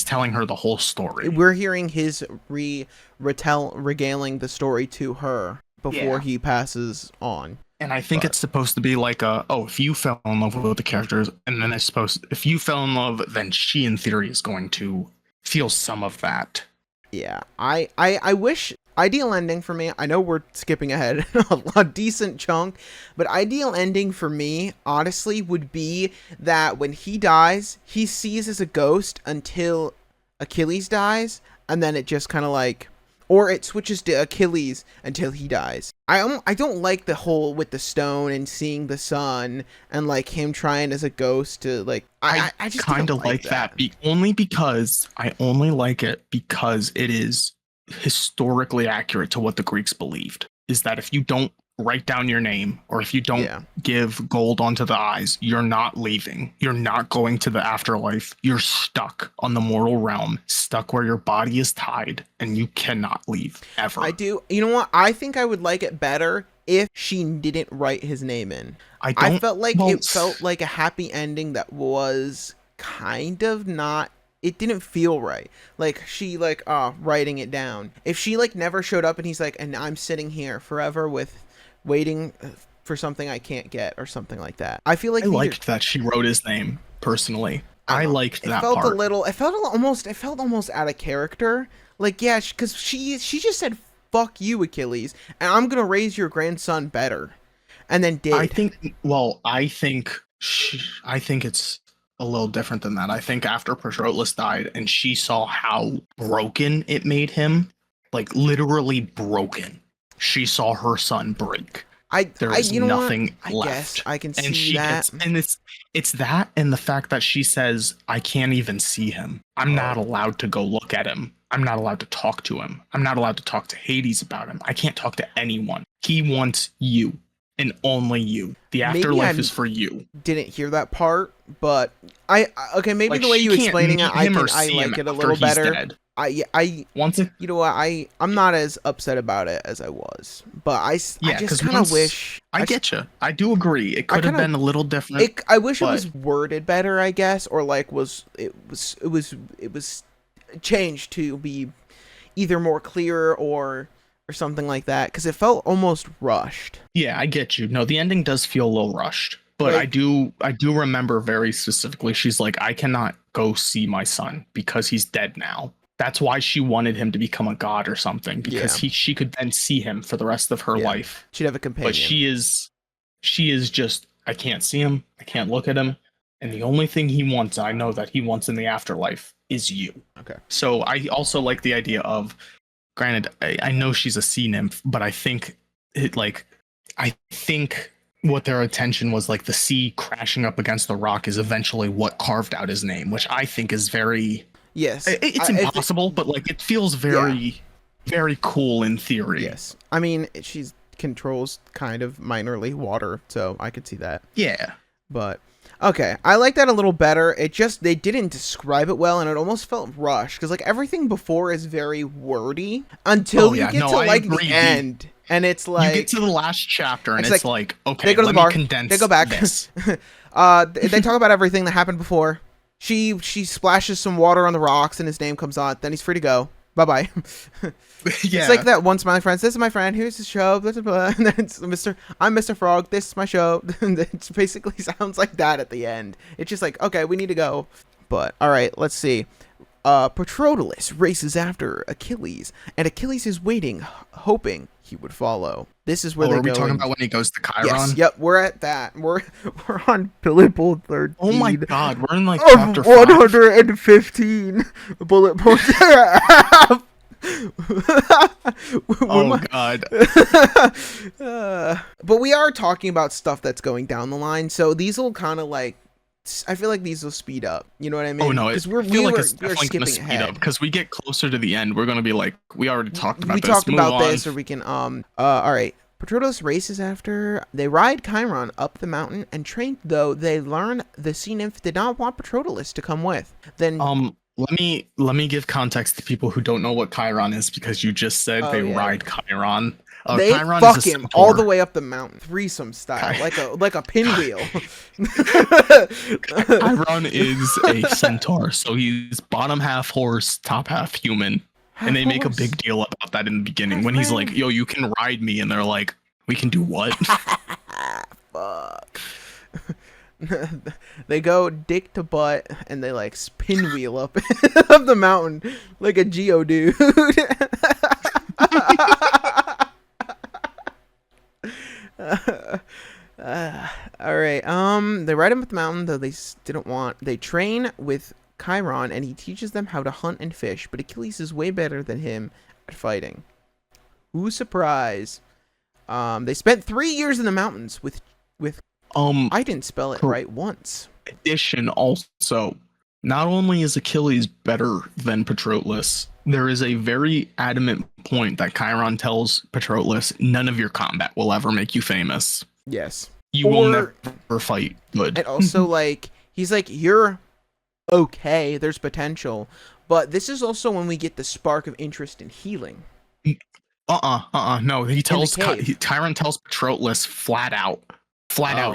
telling her the whole story. We're hearing his regaling the story to her before he passes on. And I think it's supposed to be like if you fell in love with the characters, and then if you fell in love, then she in theory is going to feel some of that. Yeah, I wish. Ideal ending for me, I know we're skipping ahead a decent chunk, but ideal ending for me, honestly, would be that when he dies, he sees as a ghost until Achilles dies, and then it just kind of like, or it switches to Achilles until he dies. I don't like the whole with the stone and seeing the sun and like him trying as a ghost to like, I just kind of like that. Only because I only like it because it is historically accurate to what the Greeks believed, is that if you don't write down your name or if you don't give gold onto the eyes, you're not leaving. You're not going to the afterlife. You're stuck on the mortal realm, stuck where your body is tied, and you cannot leave ever. I do. You know what? I think I would like it better if she didn't write his name in. I felt like it felt like a happy ending that was kind of not. It didn't feel right. Like she writing it down. If she like never showed up and he's like, and I'm sitting here forever with waiting for something I can't get or something like that. I feel like I liked that she wrote his name personally. I liked that part. It felt almost out of character. Like, yeah, because she just said, fuck you, Achilles, and I'm going to raise your grandson better. And then did. I think it's a little different than that. I think after Patroclus died and she saw how broken it made him, like literally broken, she saw her son break. There's nothing left. Guess I can see that. And it's that and the fact that she says, I can't even see him. I'm not allowed to go look at him. I'm not allowed to talk to him. I'm not allowed to talk to Hades about him. I can't talk to anyone. He wants you. And only you. The afterlife is for you. Didn't hear that part, but maybe like the way you explaining it, I like it a little better. You know what, I'm not as upset about it as I was, but I just kind of wish. I get you. I do agree. It could have been a little different. I wish it was worded better, I guess, or like it was changed to be either more clear or something like that, because it felt almost rushed. Yeah, I get you. No, the ending does feel a little rushed. But Like, I do remember very specifically. She's like, I cannot go see my son because he's dead now. That's why she wanted him to become a god or something, because yeah, she could then see him for the rest of her yeah. life. She'd have a But companion. she is just, I can't see him, I can't look at him, and the only thing he wants, I know that he wants in the afterlife, is you. Okay. So I also like the idea of, granted, I know she's a sea nymph, but I think I think what their intention was, like the sea crashing up against the rock is eventually what carved out his name, which I think is very, Yes. it's impossible, but like it feels very, very cool in theory. Yes. I mean, she's controls kind of minorly water, so I could see that. Yeah. But okay, I like that a little better. It just, they didn't describe it well, and it almost felt rushed, because like everything before is very wordy until you get to like the end, and it's like you get to the last chapter, and it's like okay, they go to let the bar, me condense they go back. This. They talk about everything that happened before. She splashes some water on the rocks, and his name comes on. Then he's free to go. Bye bye. Yeah. It's like that one Smiley Friends. This is my friend. Here's his show. Blah, blah, blah. And then it's I'm Mr. Frog. This is my show. It basically sounds like that at the end. It's just like, okay, we need to go. But all right, let's see. Patroclus races after Achilles, and Achilles is waiting, hoping he would follow. This is where they're are we going. talking about when he goes to Chiron? Yes. Yep. We're at that. We're on Pillipple 13. Oh my god, we're in like of chapter 115 bullet points. Oh god. But we are talking about stuff that's going down the line, so these will kind of like, I feel like these will speed up. You know what I mean? Oh no, because I feel like it's definitely gonna speed up, because we get closer to the end, we're gonna be like, we already talked about this. We talked Move about on. this, or we can all right. Patroclus races after. They ride Chiron up the mountain and train, though they learn the sea nymph did not want Patroclus to come with. Then let me give context to people who don't know what Chiron is, because you just said they ride Chiron. They Chiron fuck is a him centaur. all the way up the mountain, threesome style, like a pinwheel. Chiron is a centaur, so he's bottom half horse, top half human. And they make a big deal about that in the beginning when he's like, yo, you can ride me. And they're like, we can do what? Fuck. They go dick to butt and they like pinwheel up up the mountain like a Geodude. All right. They ride him up the mountain, though didn't want. They train with Chiron, and he teaches them how to hunt and fish. But Achilles is way better than him at fighting. Who's surprised? They spent 3 years in the mountains with. I didn't spell it right once. Addition also, not only is Achilles better than Patroclus, there is a very adamant point that Chiron tells Patroclus: none of your combat will ever make you famous. Yes. You will never fight good. And also, like, he's like, you're okay, there's potential. But this is also when we get the spark of interest in healing. No, he tells Chiron tells Patroclus flat out,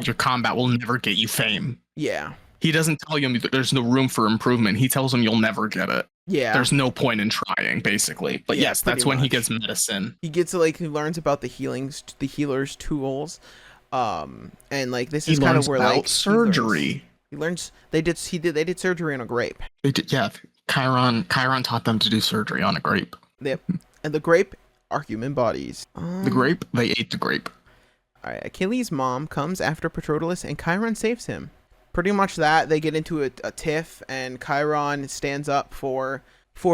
your combat will never get you fame. Yeah. He doesn't tell him there's no room for improvement. He tells him you'll never get it. Yeah. There's no point in trying, basically. But yes, that's when he gets medicine. He gets to, like, he learns about the healer's tools. And like this is kind of where like surgery. He learns they did surgery on a grape. They did, yeah. Chiron taught them to do surgery on a grape. Yep. And the grape are human bodies. The grape, they ate the grape. All right. Achilles' mom comes after Patroclus, and Chiron saves him. Pretty much that. They get into a tiff, and Chiron stands up for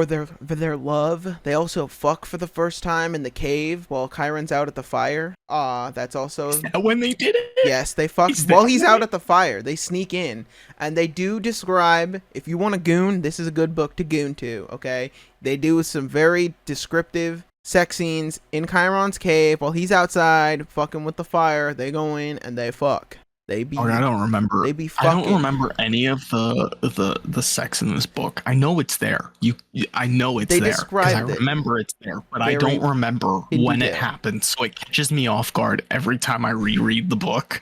their love. They also fuck for the first time in the cave while Chiron's out at the fire. That's also when they did it. Yes, they fuck while he's out at the fire. They sneak in, and they do describe, if you want to goon, this is a good book to goon to, okay? They do some very descriptive sex scenes in Chiron's cave while he's outside fucking with the fire. They go in and they fuck. I don't remember. They be fucking. I don't remember any of the sex in this book. I know it's there. I know it's there because I remember it's there, but I don't remember when it happened. So it catches me off guard every time I reread the book.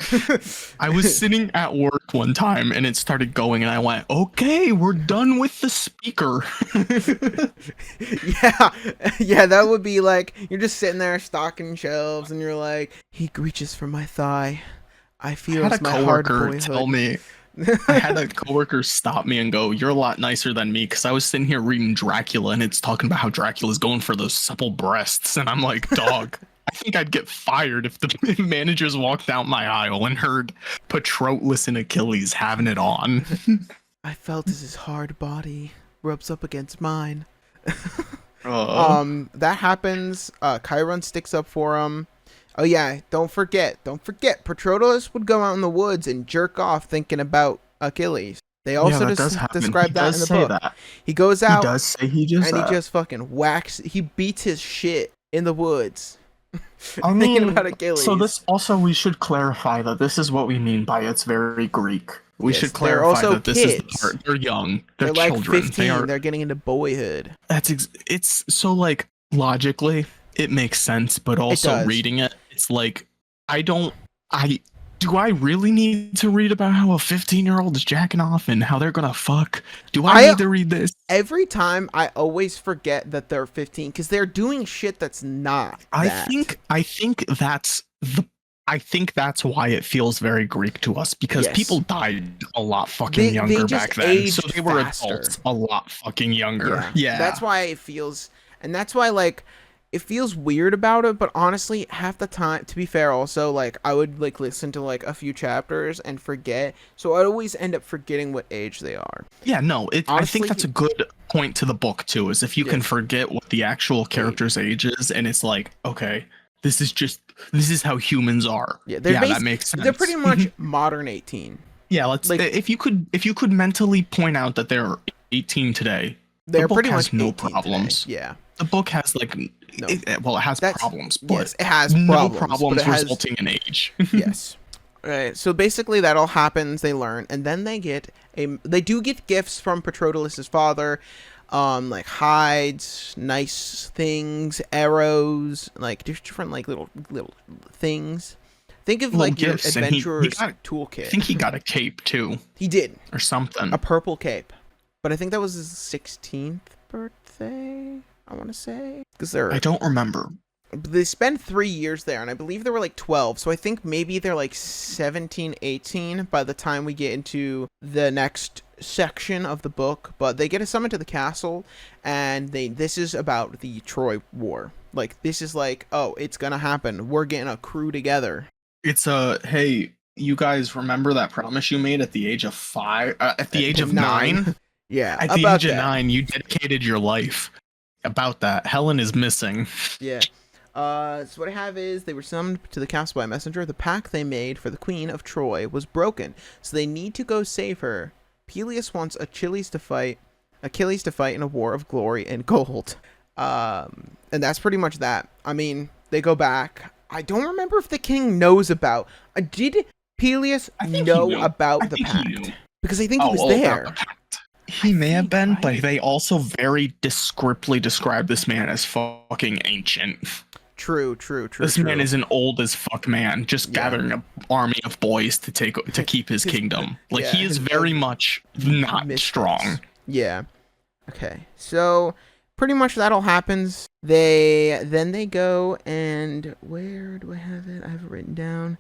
I was sitting at work one time and it started going, and I went, "Okay, we're done with the speaker." Yeah, that would be like you're just sitting there stocking shelves, and you're like, "He reaches for my thigh. I I had feels a my hard coworker boyhood. tell me. I had a coworker stop me and go, "You're a lot nicer than me," because I was sitting here reading Dracula and it's talking about how Dracula's going for those supple breasts, and I'm like, "Dog, I think I'd get fired if the managers walked down my aisle and heard Patroclus and Achilles having it on." I felt as his hard body rubs up against mine. That happens. Chiron sticks up for him. Oh yeah, don't forget. Patroclus would go out in the woods and jerk off thinking about Achilles. They also describe that in the book. That. He goes out. He does say he just fucking whacks. He beats his shit in the woods. I mean, thinking about Achilles. So this also, we should clarify that this is what we mean by it's very Greek. We should clarify also that this kids. is the part. They're young. They're like children. 15. They're getting into boyhood. It's so like logically it makes sense, but also reading it, it's like do I really need to read about how a 15-year-old is jacking off and how they're gonna fuck? Do I need to read this? Every time I always forget that they're 15 because they're doing shit that's not. I think that's why it feels very Greek to us, because people died a lot fucking younger back then, so they were adults a lot fucking younger. Yeah, that's why it feels, and that's why like it feels weird about it. But honestly, half the time, to be fair, also like I would like listen to like a few chapters and forget, so I'd always end up forgetting what age they are. Yeah, no, I think that's a good point to the book too, is if you can forget what the actual character's age is, and it's like, okay, this is how humans are. Yeah, that makes sense. They're pretty much modern 18. Yeah, let's like, if you could mentally point out that they're 18 today, they're the book pretty has much no problems. Today. Yeah. The book has like it has problems, but yes, it has no problems resulting in age. Yes. Right. So basically that all happens, they learn, and then they do get gifts from Patroclus' father. Like hides, nice things, arrows, like different like little things. Think of like your adventurer's toolkit. I think he got a cape too. He did. Or something. A purple cape. But I think that was his 16th birthday, I want to say. I don't remember. They spend 3 years there, and I believe they were like 12, so I think maybe they're like 17, 18 by the time we get into the next section of the book. But they get summoned to the castle, and this is about the Troy War. Like, this is like, oh, it's gonna happen. We're getting a crew together. It's hey, you guys remember that promise you made at the age of 5? At the age of 9? Yeah. At the age of 9, you dedicated your life. About that. Helen is missing. Yeah. So what I have is they were summoned to the castle by a messenger. The pact they made for the Queen of Troy was broken, so they need to go save her. Peleus wants Achilles to fight in a war of glory and gold. And that's pretty much that. I mean, they go back. I don't remember if the king knows about. Did Peleus know about the pact? Because I think he was there. He may have been, but they also very descriptively describe this man as fucking ancient. True. This man is an old as fuck man, just gathering an army of boys to keep his kingdom. Like, he is very much not strong. Yeah. Okay. So pretty much that all happens. Then they go, and where do I have it? I have it written down.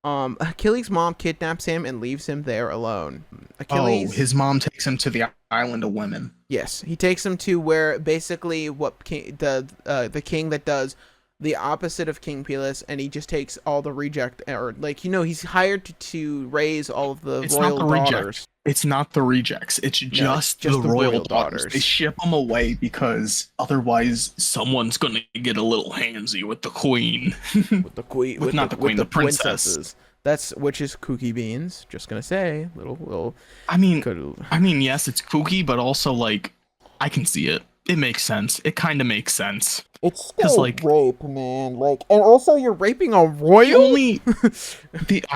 Achilles' mom kidnaps him and leaves him there alone. His mom takes him to the island of women. Yes, he takes him to where basically the king that does the opposite of King Peleus, and he just takes all the reject, or like, he's hired to raise all of the royal daughters. It's not the rejects. It's just the royal daughters. They ship them away because otherwise someone's gonna get a little handsy with the queen. With the queen, the princess. Which is Kooky Beans. Just gonna say, little. I mean, yes, it's kooky, but also like, I can see it. It makes sense. It kind of makes sense. It's still like rape, man. Like, and also you're raping a royal.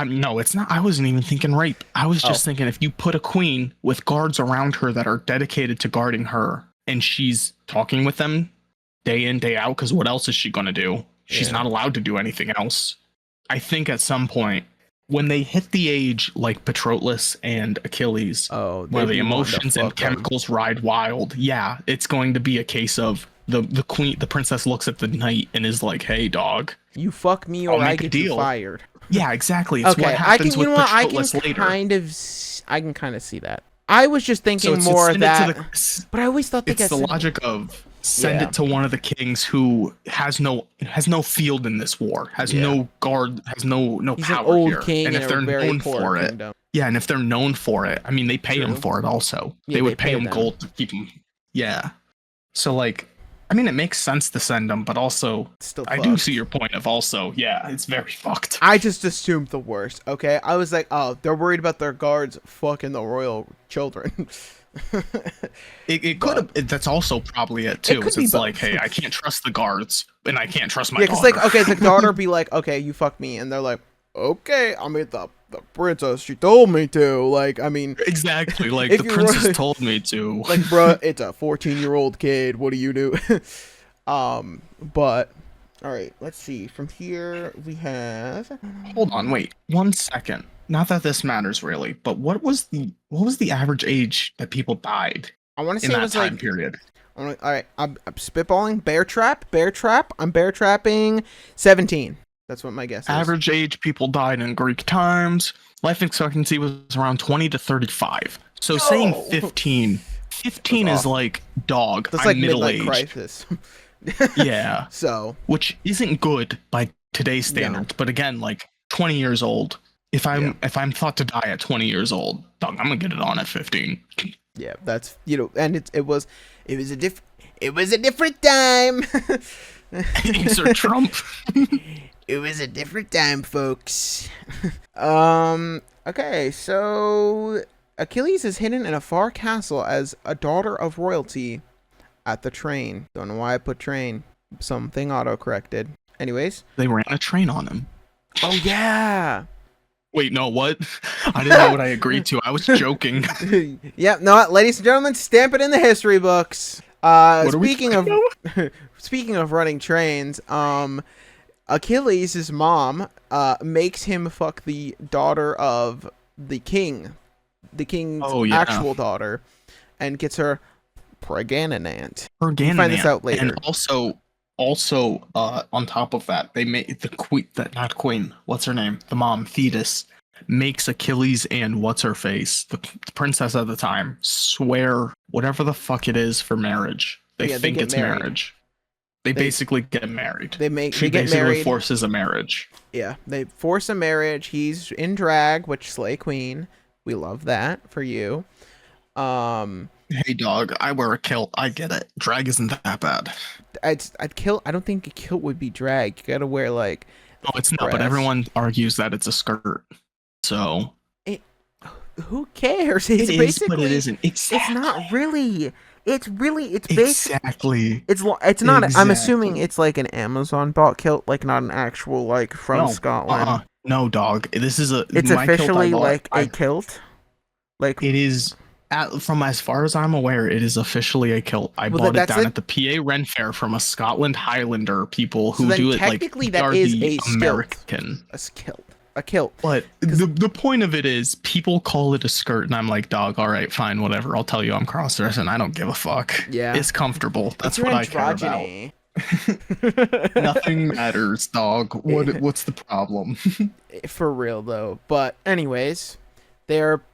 No, it's not. I wasn't even thinking rape. I was just thinking, if you put a queen with guards around her that are dedicated to guarding her, and she's talking with them day in, day out, because what else is she gonna do? She's not allowed to do anything else. I think at some point, when they hit the age like Patroclus and Achilles, where the emotions and chemicals ride wild, it's going to be a case of the princess looks at the knight and is like, "Hey, dog, you fuck me or I get you fired." Yeah, exactly. It's what Okay, happens with I Patrolus can later. I can kind of see that. I was just So thinking it's more send it that, to the, but I always thought they it's got the sent. logic of send Yeah. it to one of the kings who has no field in this war, has Yeah. no guard, has no He's an power old here. king And in if a they're very known poor for it, kingdom. yeah, and if they're known for it, I mean, they pay them True. for it also. Yeah, They would pay pay them them. gold to keep them. Yeah. So like, I mean, it makes sense to send them, but also, Still I do fucked. see your point of also, yeah, it's very fucked. I just assumed the worst. Okay, I was like, oh, they're worried about their guards fucking the royal children. It could have. That's also probably it too. could be It's like, both. hey, I can't trust the guards, and I can't trust my Yeah, daughter. because like, okay, the daughter be like, okay, you fuck me, and they're like, okay, I mean the princess, she told me to. Like, I mean, Exactly. Like if the you princess were- told me to. like, bruh, it's a 14-year-old kid. What do you do? But all right, let's see. From here we have. Hold on, wait 1 second. Not that this matters really, but what was the average age that people died I want to in say it that was time like. period? All right, I'm spitballing. Bear trap. I'm bear trapping 17. That's what my guess is. Average age people died in Greek times. Life expectancy was around 20 to 35. So saying 15 is awful. like dog. That's I'm like middle-aged. midlife crisis. Yeah. So Which isn't good by today's standards, but again, like 20 years old. If I'm thought to die at 20 years old, dog, I'm gonna get it on at 15. yeah, that's and it was a different time. Answer Trump. It was a different time, folks. Okay, so Achilles is hidden in a far castle as a daughter of royalty at the train. Don't know why I put train. Something auto-corrected. Anyways. They ran a train on him. Oh, yeah. Wait, no, what? I didn't know what I agreed to. I was joking. Yep, no, ladies and gentlemen, stamp it in the history books. Speaking of running trains, Achilles' mom makes him fuck the daughter of the king's actual daughter, and gets her pregnant. We'll find this out later. And also, on top of that, they made not queen, what's her name? The mom, Thetis, makes Achilles and what's her face, the princess at the time, swear whatever the fuck it is for marriage. They think it's marriage. They basically get married. They get basically married. Forces a marriage. Yeah, they force a marriage. He's in drag, which slay queen. We love that for you. Hey dog, I wear a kilt. I get it. Drag isn't that bad. I'd kilt. I don't think a kilt would be drag. You gotta wear like. No, it's not. But everyone argues that it's a skirt. So. Who cares? It's it basically. Is, but it isn't. Exactly. It's not really. It's basically. Exactly. It's not. Exactly. I'm assuming it's like an Amazon bought kilt, like not an actual like from Scotland. No, dog. This is a. It's officially like a kilt. Like it is. From as far as I'm aware, it is officially a kilt. I bought it down at the PA Ren Fair from a Scotland Highlander people who do it like technically that is a American. A kilt. But the point of it is people call it a skirt, and I'm like, dog, all right, fine, whatever. I'll tell you I'm cross-dressing. I don't give a fuck. Yeah. It's comfortable. That's what I care about. Nothing matters, dog. What's the problem? For real though. But anyways,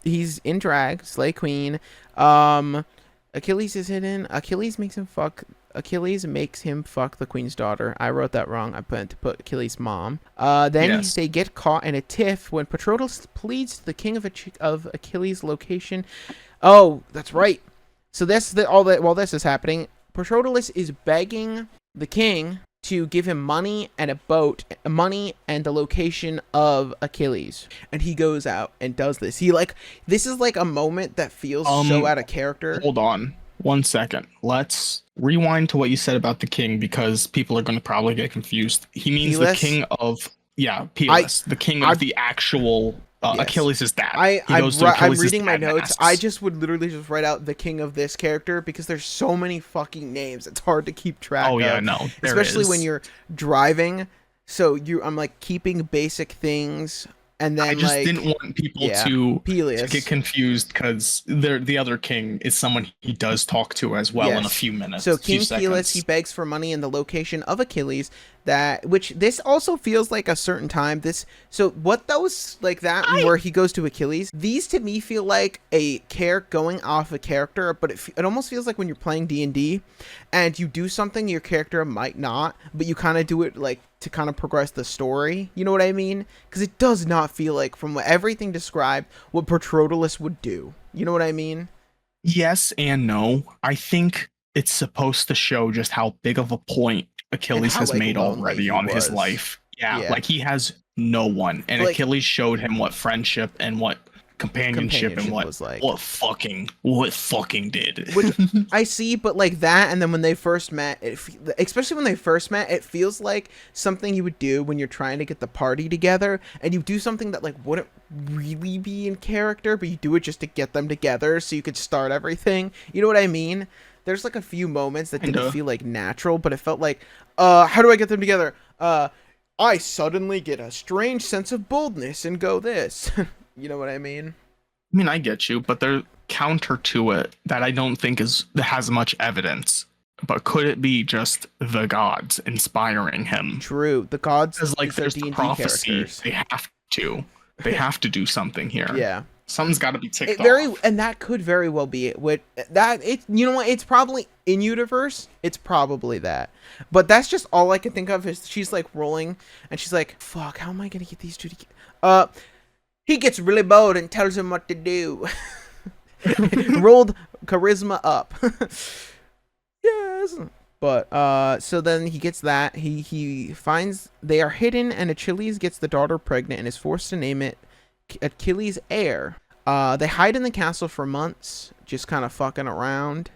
he's in drag, slay queen. Achilles is hidden. Achilles makes him fuck the queen's daughter. I wrote that wrong. I put Achilles' mom. Then they get caught in a tiff when Patroclus pleads to the king of Achilles' location. Oh, that's right. So while this is happening, Patroclus is begging the king to give him money and a boat, money and the location of Achilles. And he goes out and does this. This is like a moment that feels so out of character. Hold on 1 second. Let's rewind to what you said about the king, because people are going to probably get confused. He means Pelis? the king of, Pelis, the king of the actual Achilles' dad. I'm reading my notes. I just would literally just write out the king of this character because there's so many fucking names. It's hard to keep track of. Oh yeah, no. Especially when you're driving. So I'm like keeping basic things, and then I just didn't want people to get confused, because the other king is someone he does talk to as well in a few minutes. So King Pelis, he begs for money and the location of Achilles. that, which this also feels like a certain time. So what those, like that, where he goes to Achilles, these to me feel like a going off a character, but it almost feels like when you're playing D&D and you do something your character might not, but you kind of do it like to kind of progress the story. You know what I mean? Because it does not feel like, from everything described, what Patroclus would do. You know what I mean? Yes and no. I think it's supposed to show just how big of a point Achilles has made already on his life. Yeah, like he has no one, and like, Achilles showed him what friendship and what companionship and what was like. what fucking did. Which I see, but like that, and then when they first met, especially when they first met, it feels like something you would do when you're trying to get the party together, and you do something that like wouldn't really be in character, but you do it just to get them together so you could start everything. You know what I mean? There's like a few moments that didn't feel like natural, but it felt like, how do I get them together? I suddenly get a strange sense of boldness and go this. You know what I mean? I mean, I get you, but there's counter to it that I don't think has much evidence. But could it be just the gods inspiring him? True, the gods. Because like there's the prophecy, characters. They have to do something here. Yeah. Something's got to be ticked off. And that could very well be it. With that, you know what? It's probably in universe. It's probably that. But that's just all I can think of is she's like rolling, and she's like, "Fuck, how am I gonna get these two together?" He gets really bold and tells him what to do. Rolled charisma up. Yes. But so then he gets that. He finds they are hidden, and Achilles gets the daughter pregnant and is forced to name it Achilles' heir. They hide in the castle for months, just kind of fucking around.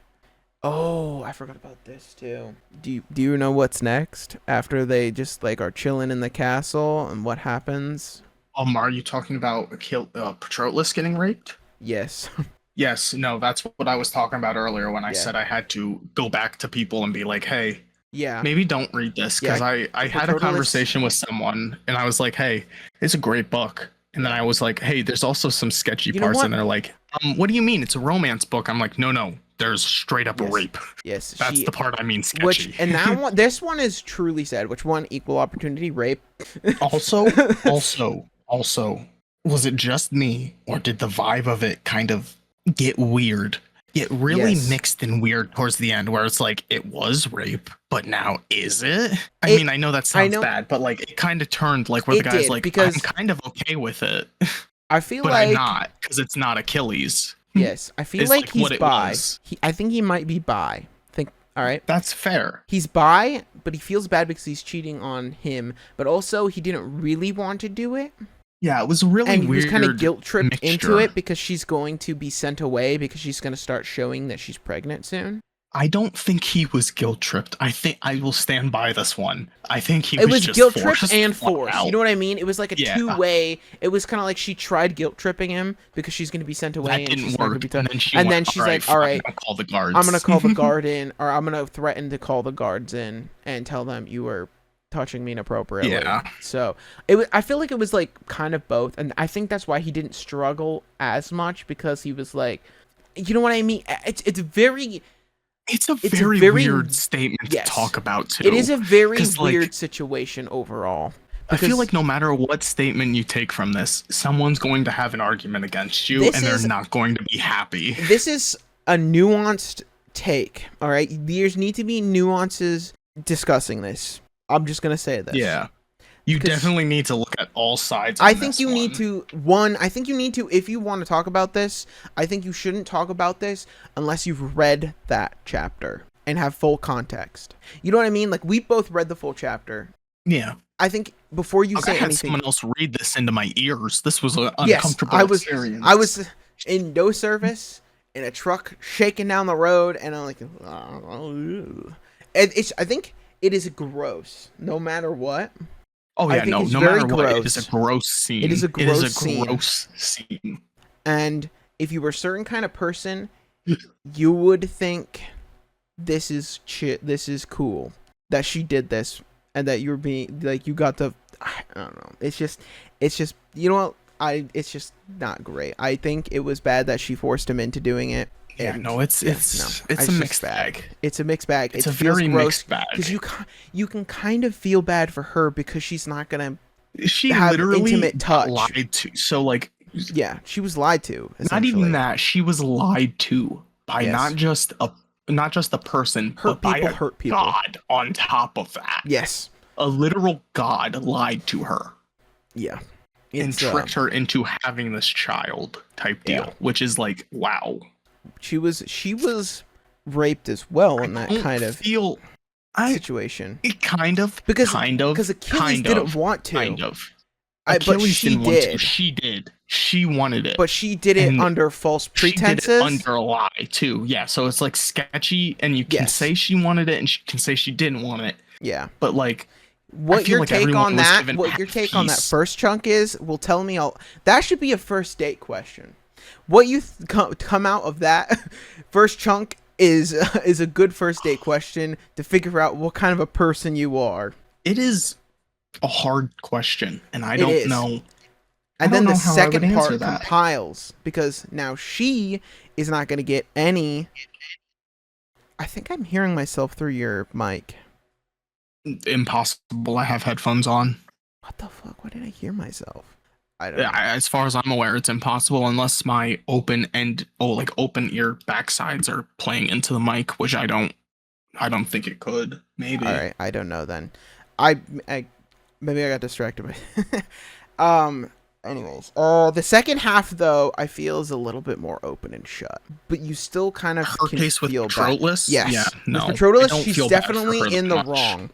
Oh, I forgot about this too. Do you know what's next after they just like are chilling in the castle and what happens? Are you talking about Patroclus getting raped? Yes. Yes. No, that's what I was talking about earlier when I said I had to go back to people and be like, hey, maybe don't read this, because I had a conversation with someone and I was like, hey, it's a great book. And then I was like, hey, there's also some sketchy parts, and they're like, what do you mean? It's a romance book. I'm like, no, there's straight up a rape. Yes. That's the part I mean sketchy. And that one, this one is truly sad. Which one? Equal opportunity rape. Also, was it just me, or did the vibe of it kind of get weird? Get really mixed and weird towards the end, where it's like, it was rape, but now is it? I mean, I know that sounds bad, but like it kind of turned like where the guy's like, I'm kind of okay with it. I feel but like I'm not, because it's not Achilles. Yes, I feel like he's bi. I think he might be bi. All right, that's fair. He's bi, but he feels bad because he's cheating on him, but also he didn't really want to do it. Yeah, it was really weird. And he was kind of guilt-tripped into it because she's going to be sent away because she's going to start showing that she's pregnant soon. I don't think he was guilt-tripped. I think I will stand by this one. I think he was just guilt-tripped and forced. You know what I mean? It was like a two-way. It was kind of like she tried guilt-tripping him because she's going to be sent away. That didn't work. And then she's like, all right, I'm going to call the guards. I'm going to call the guard in, or I'm going to threaten to call the guards in and tell them you were touching me inappropriately. Yeah. So I feel like it was like kind of both, and I think that's why he didn't struggle as much, because he was like, you know what I mean? It's a very weird statement to talk about too. It is a very weird situation overall. I feel like no matter what statement you take from this, someone's going to have an argument against you, and they're not going to be happy. This is a nuanced take. All right, there need to be nuances discussing this. I'm just going to say this. Yeah. You definitely need to look at all sides. I think you need to, if you want to talk about this, I think you shouldn't talk about this unless you've read that chapter and have full context. You know what I mean? Like, we both read the full chapter. Yeah. I think before you say anything. I had someone else read this into my ears. This was an uncomfortable experience. I was in no service, in a truck, shaking down the road, and I'm like, oh. I think it is gross, no matter what. Oh yeah, no matter what, it is a gross scene. It is a gross scene. And if you were a certain kind of person, you would think this is cool that she did this, and that you're being like, you got the, I don't know. It's just you know what? It's just not great. I think it was bad that she forced him into doing it. Yeah, And no, it's a mixed bag. It's a mixed bag. It's it a feels very gross mixed bag. because you can kind of feel bad for her because she's not gonna She have literally intimate touch. got lied to. So like, yeah, she was lied to. not even that, she was lied to by Yes. not just a person, Hurt but people by a hurt people. god on top of that. Yes. A literal god lied to her. Yeah. And tricked her into having this child type deal, Yeah. which is like, wow. She was raped as well in that kind of situation. It kind of Because Achilles didn't want to. Kind of. But Achilles she didn't want to. did. She did. She wanted it. But she did it under false pretenses. She did it under a lie too. Yeah, so it's like sketchy, and you can say she wanted it, and she can say she didn't want it. Yeah. But like, what your take on that? What your take on that first chunk is? Will tell me all. That should be a first date question. What you come out of that first chunk is a good first date question to figure out what kind of a person you are. It is a hard question, and I don't know. And then the second part compiles, because now she is not going to get any. I think I'm hearing myself through your mic. Impossible. I have headphones on. What the fuck? Why did I hear myself? I don't know. As far as I'm aware, it's impossible unless my open ear backsides are playing into the mic, which I don't think it could. Maybe. All right, I don't know then. I maybe I got distracted by. Anyways, the second half though I feel is a little bit more open and shut, but you still kind of her case with Petrolis. Yes, yeah, no, with Petrolis, she's definitely in the wrong.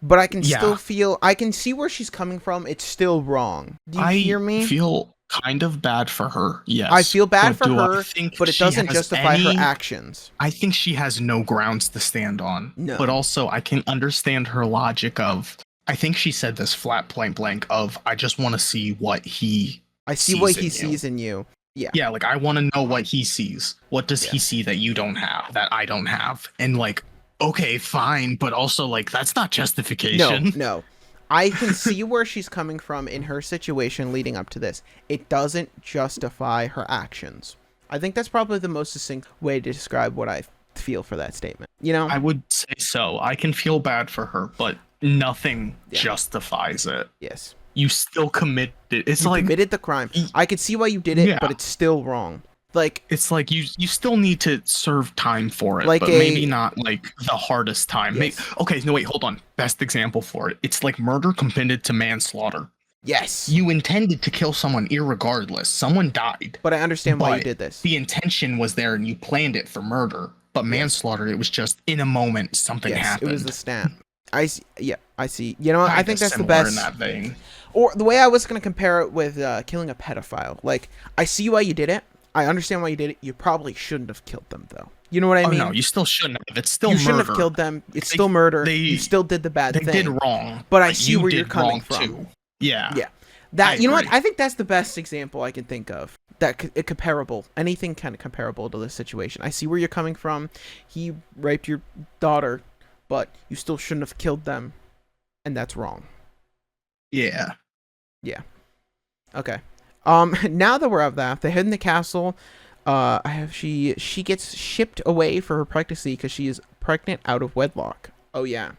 But I can still feel, I can see where she's coming from. It's still wrong. Do you hear me? I feel kind of bad for her. Yes, I feel bad for her, but it doesn't justify her actions. I think she has no grounds to stand on. No. But also, I can understand her logic of. I think she said this flat point blank of, I just want to see what he. I see what he sees in you. Yeah. Yeah, like I want to know what he sees. What does he see that you don't have, that I don't have, and like. Okay, fine, but also like that's not justification. No. I can see where she's coming from in her situation leading up to this. It doesn't justify her actions. I think that's probably the most succinct way to describe what I feel for that statement. You know? I would say so. I can feel bad for her, but nothing justifies it. Yes. You still committed it. It's you like committed the crime. I could see why you did it, but it's still wrong. Like it's like you still need to serve time for it, like but maybe not like the hardest time. Yes. Okay, no wait, hold on. Best example for it. It's like murder committed to manslaughter. Yes. You intended to kill someone irregardless. Someone died. But I understand why you did this. The intention was there and you planned it for murder. But manslaughter, it was just in a moment something happened. It was the snap. I see. Yeah, I see. You know, I think that's the best. In that vein. Or the way I was going to compare it with killing a pedophile. Like, I see why you did it. I understand why you did it. You probably shouldn't have killed them, though. You know what I mean? No, you still shouldn't have. It's still murder. You shouldn't have killed them. It's still murder. You still did the bad thing. They did wrong. But I see where you're coming from. Too. Yeah. Yeah. That you know what? I think that's the best example I can think of. That comparable. Anything kind of comparable to this situation. I see where you're coming from. He raped your daughter, but you still shouldn't have killed them, and that's wrong. Yeah. Yeah. Okay. Now that we're out of that, they head in the castle. She gets shipped away for her pregnancy because she is pregnant out of wedlock. Oh yeah,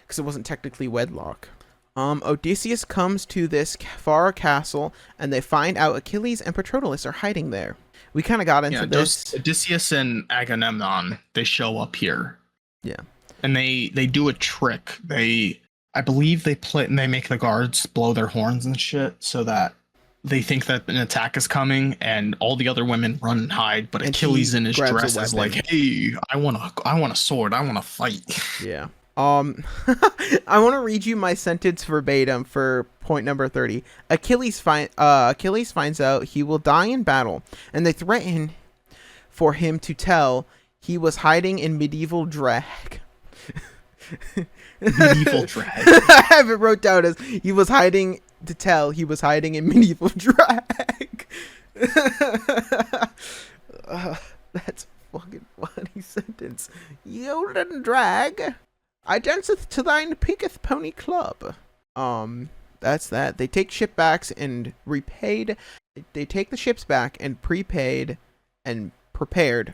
because it wasn't technically wedlock. Odysseus comes to this far castle, and they find out Achilles and Patroclus are hiding there. We kind of got into this. Odysseus and Agamemnon, they show up here. Yeah, and they do a trick. I believe they make the guards blow their horns and shit so that. They think that an attack is coming, and all the other women run and hide. But Achilles in his dress is like, "Hey, I want a sword. I want to fight." Yeah. I want to read you my sentence verbatim for point number 30. Achilles finds out he will die in battle, and they threaten for him to tell he was hiding in medieval drag. Medieval drag. I have it wrote down as he was hiding in medieval drag. That's a fucking funny sentence. Yoden drag, I danceth to thine picketh pony club. That's that. They take ship backs and repaid. They take the ships back and prepaid and prepared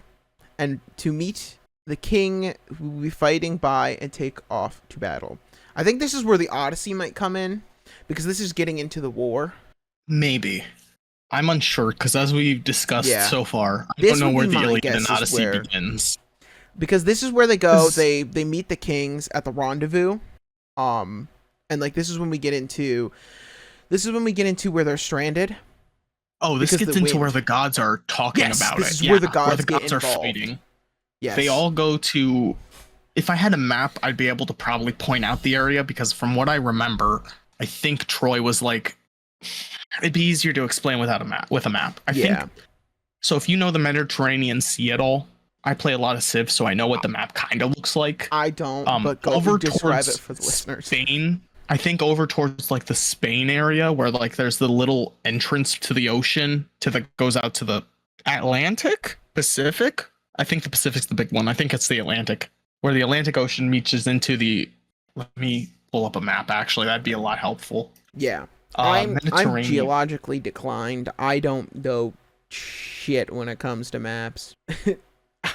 and to meet the king who will be fighting by and take off to battle. I think this is where the Odyssey might come in, because this is getting into the war. Maybe. I'm unsure, because as we've discussed so far, I This don't know would where be the my Iliad guess and is Odyssey where- begins. Because this is where they go. They meet the kings at the rendezvous. And like this is when we get into where they're stranded. Oh, this because gets the into wind. where the gods are talking about This it. is Yeah, where the gods get are involved. fighting. Yes. They all go to. If I had a map, I'd be able to probably point out the area, because from what I remember, I think Troy was like. It'd be easier to explain without a map. With a map, I think. So if you know the Mediterranean Sea at all, I play a lot of Civ, so I know what the map kind of looks like. I don't, but go over describe towards it for the listeners. Spain, I think over towards like the Spain area, where like there's the little entrance to the ocean goes out to the Atlantic, Pacific. I think the Pacific's the big one. I think it's the Atlantic, where the Atlantic Ocean reaches into the. Let me pull up a map. Actually, that'd be a lot helpful. Yeah, I'm geologically declined. I don't know shit when it comes to maps.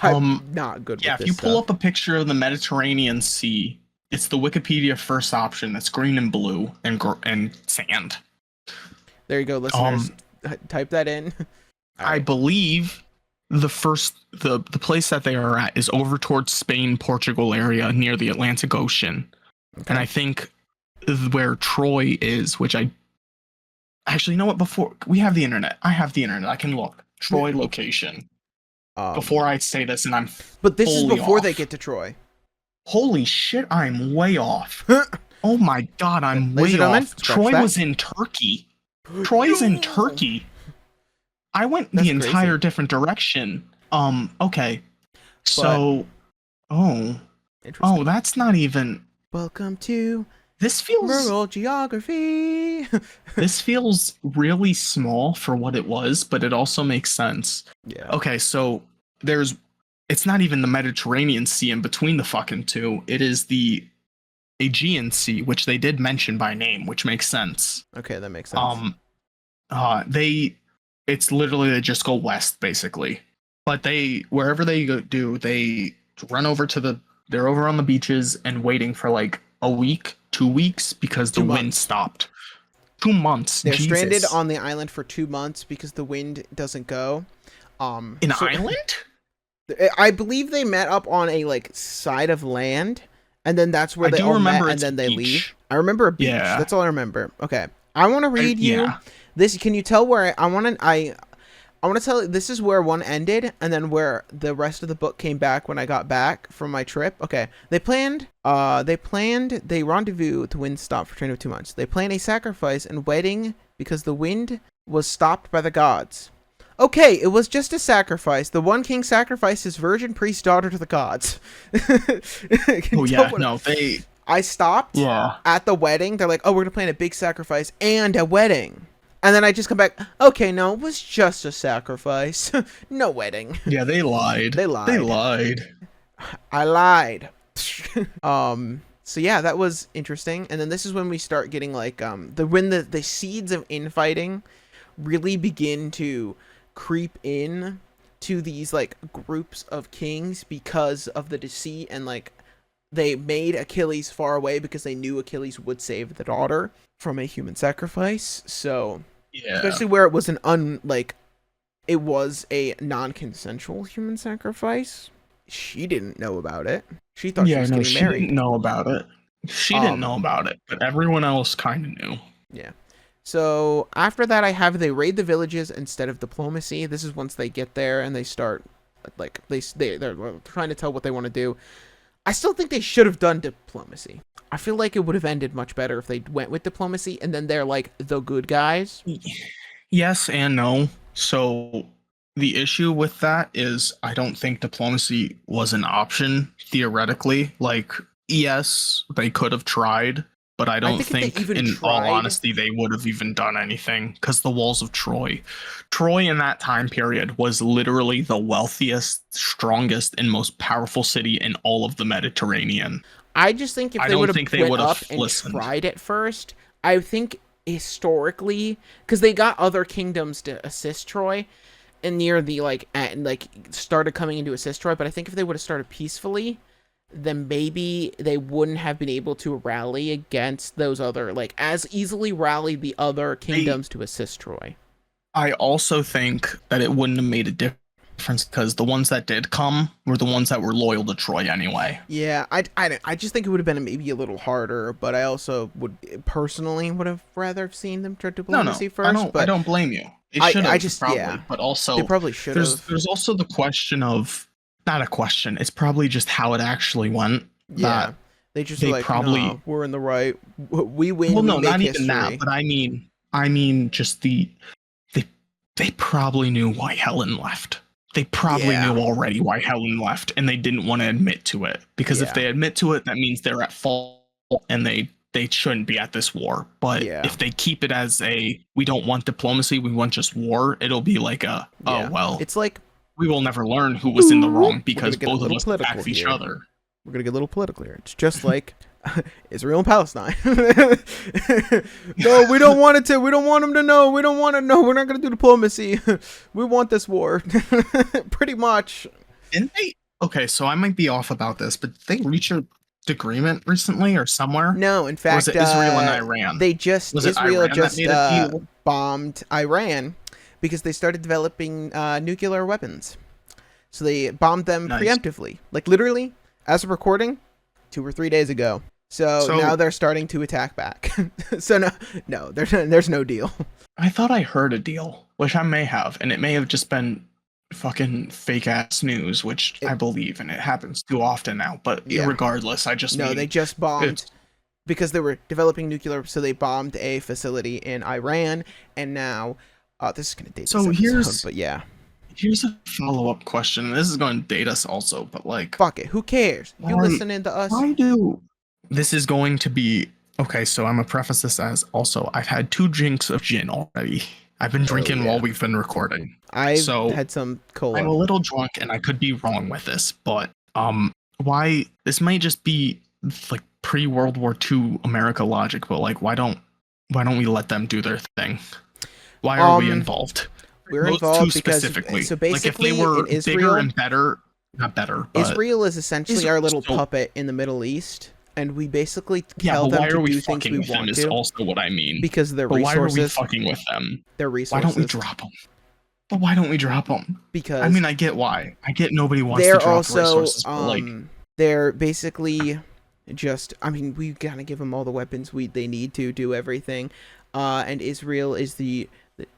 I'm not good with this if you pull up a picture of the Mediterranean Sea, it's the Wikipedia first option that's green and blue and sand. There you go, listeners. Type that in. I believe the place that they are at is over towards Spain, Portugal area near the Atlantic Ocean. Okay. And I think where Troy is, which I actually, you know what, before we have the internet, I can look. Troy location. Before I say this, and I'm but this is before off. They get to Troy. Holy shit, I'm way off. Oh my god, I'm way off. Troy was in Turkey. Troy's in Turkey. I went the entire different direction. Okay. So that's not even. Welcome to this feels rural geography. This feels really small for what it was, but it also makes sense. Yeah. Okay, so it's not even the Mediterranean Sea in between the fucking two. It is the Aegean Sea, which they did mention by name, which makes sense. Okay, that makes sense. It's literally they just go west basically. But wherever they do, they run over they're over on the beaches and waiting for like a week, 2 weeks, because the wind stopped. 2 months. They're stranded on the island for 2 months because the wind doesn't go. Island? I believe they met up on a like side of land, and then that's where they all met, and then they leave. I remember a beach. Yeah. That's all I remember. Okay, I want to read you this. Can you tell where I want to tell you, this is where one ended, and then where the rest of the book came back when I got back from my trip. Okay, they rendezvous to wind stop for 2 months. They planned a sacrifice and wedding because the wind was stopped by the gods. Okay, it was just a sacrifice. The one king sacrificed his virgin priest daughter to the gods. I stopped at the wedding. They're like, oh, we're going to plan a big sacrifice and a wedding. And then I just come back, okay, no, it was just a sacrifice. No wedding. Yeah, they lied. They lied. I lied. So yeah, that was interesting. And then this is when we start getting like, when the seeds of infighting really begin to creep in to these like groups of kings because of the deceit, and like they made Achilles far away because they knew Achilles would save the daughter from a human sacrifice. So especially where it was it was a non-consensual human sacrifice. She didn't know about it. She thought she was getting married. She didn't know about it. She didn't know about it, but everyone else kind of knew. Yeah. So after that, they raid the villages instead of diplomacy. This is once they get there and they start, like, they're trying to tell what they want to do. I still think they should have done diplomacy. I feel like it would have ended much better if they went with diplomacy and then they're like the good guys. Yes and no. So the issue with that is I don't think diplomacy was an option theoretically. Like, yes, they could have tried. But I don't think in all honesty, they would have even done anything, because the walls of Troy in that time period was literally the wealthiest, strongest, and most powerful city in all of the Mediterranean. I just think if they would have went up and tried it first, I think historically, because they got other kingdoms to assist Troy, near the started coming into a destroy. But I think if they would have started peacefully, then maybe they wouldn't have been able to rally against those other, like, as easily rally the other kingdoms to assist Troy. I also think that it wouldn't have made a difference because the ones that did come were the ones that were loyal to Troy anyway. Yeah, I just think it would have been maybe a little harder, but I also personally would have rather seen them try diplomacy first. I don't blame you. It should have probably, but also they probably should have. There's also the question of, not a question, it's probably just how it actually went. Yeah, they probably, no, we're in the right, we win. Well, no, not history. even that, but I mean just they probably knew why Helen left. They probably knew already why Helen left, and they didn't want to admit to it, because if they admit to it, that means they're at fault and they shouldn't be at this war. But if they keep it as we don't want diplomacy, we want just war, it'll be like oh well, it's like, we will never learn who was in the wrong because both of us attacked each other. We're gonna get a little political here. It's just like Israel and Palestine. No, we don't want it to. We don't want them to know. We don't want to know. We're not gonna do diplomacy. We want this war. Pretty much. Didn't they? Okay, so I might be off about this, but did they reach an agreement recently or somewhere? No, in fact, or was it Israel and Iran? Israel just bombed Iran because they started developing nuclear weapons. So they bombed them preemptively, like literally, as of recording, 2 or 3 days ago. So now they're starting to attack back. So no, there's no deal. I thought I heard a deal, which I may have, and it may have just been fucking fake ass news, which I believe, and it happens too often now. But regardless, they just bombed because they were developing nuclear. So they bombed a facility in Iran, and now this is gonna date. So here's a follow-up question. This is going to date us also, but like, fuck it, who cares? You listening to us? This is going to be okay. So I'm gonna preface this as also, I've had 2 drinks of gin already. I've been drinking while we've been recording. I've had some cola. I'm a little drunk, and I could be wrong with this, but why this might just be like pre-World War II America logic, but like, why don't we let them do their thing? Why are we involved? We're involved because so basically, like if they were Israel, bigger and better, not better. But Israel is essentially our little puppet in the Middle East, and we basically tell them to do things we want to. Is also what I mean. Because their resources. Why are we fucking with them? Their resources. Why don't we drop them? But why don't we drop them? Because I mean, I get why. I get nobody wants to drop resources. But like, they're basically just. I mean, we gotta give them all the weapons they need to do everything. And Israel is the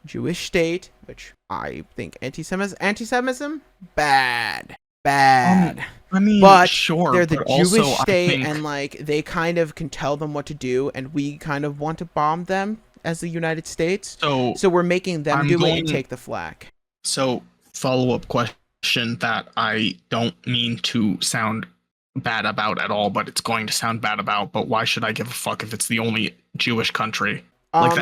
Jewish state, which I think anti-Semitism, bad. I mean, but sure, they're the but Jewish also, state, and like they kind of can tell them what to do, and we kind of want to bomb them as the United States. So we're making them do it and take the flak. So follow-up question that I don't mean to sound bad about at all, but it's going to sound bad about. But why should I give a fuck if it's the only Jewish country? Like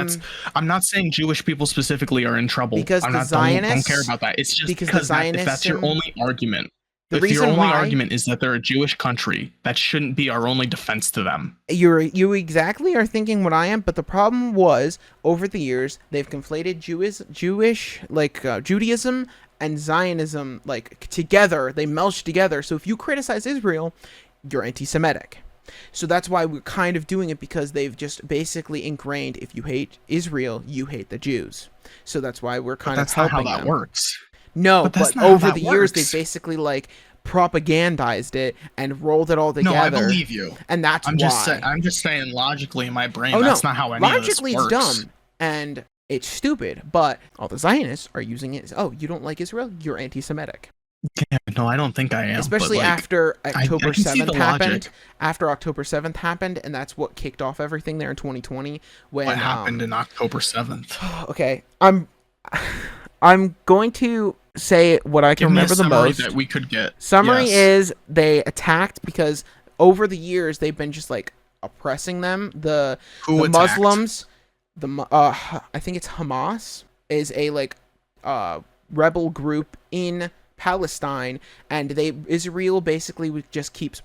I'm not saying Jewish people specifically are in trouble. Because I'm the not, Zionists don't care about that. It's just because if that's your only argument, argument is that they're a Jewish country, that shouldn't be our only defense to them. You exactly are thinking what I am, but the problem was over the years they've conflated Jewish Judaism and Zionism together. They melted together. So if you criticize Israel, you're anti-Semitic. So that's why we're kind of doing it, because they've just basically ingrained, if you hate Israel, you hate the Jews. So that's why we're kind of helping them. That's not how that works. No, but over the years, they basically propagandized it and rolled it all together. No, I believe you. And that's why. I'm just saying logically in my brain, that's not how any of this works. Logically, it's dumb. And it's stupid. But all the Zionists are using it as, you don't like Israel? You're anti-Semitic. Yeah, no, I don't think I am. Especially after October 7th happened. After October 7th happened, and that's what kicked off everything there in 2020. What happened in October 7th? Okay, I'm going to say what I can remember the most. That we could get. Summary is they attacked because over the years they've been just oppressing them. The Muslims, I think it's Hamas, is a rebel group in Palestine, and Israel basically just keeps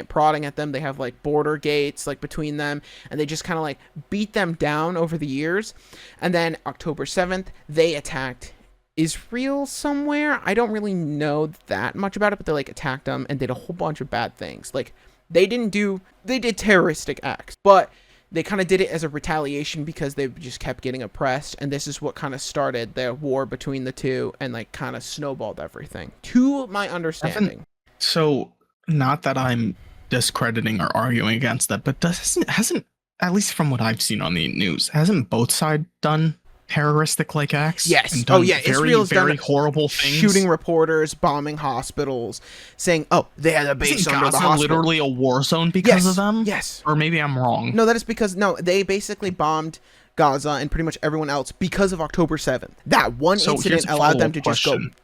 prodding at them. They have border gates between them, and they just kind of beat them down over the years. And then October 7th they attacked Israel somewhere. I don't really know that much about it, but they like attacked them and did a whole bunch of bad things. Like they did terroristic acts, but they kind of did it as a retaliation because they just kept getting oppressed, and this is what kind of started the war between the two and like kind of snowballed everything, to my understanding. So, not that I'm discrediting or arguing against that, but hasn't at least from what I've seen on the news, hasn't both sides done terroristic like acts? Yes. And done Israel's very done horrible things, shooting reporters, bombing hospitals, saying, "Oh, they had a base Isn't under Gaza the hospital." literally a war zone because of them? Yes. Or maybe I'm wrong. No, that is because they basically bombed Gaza and pretty much everyone else because of October 7th. That one incident allowed them to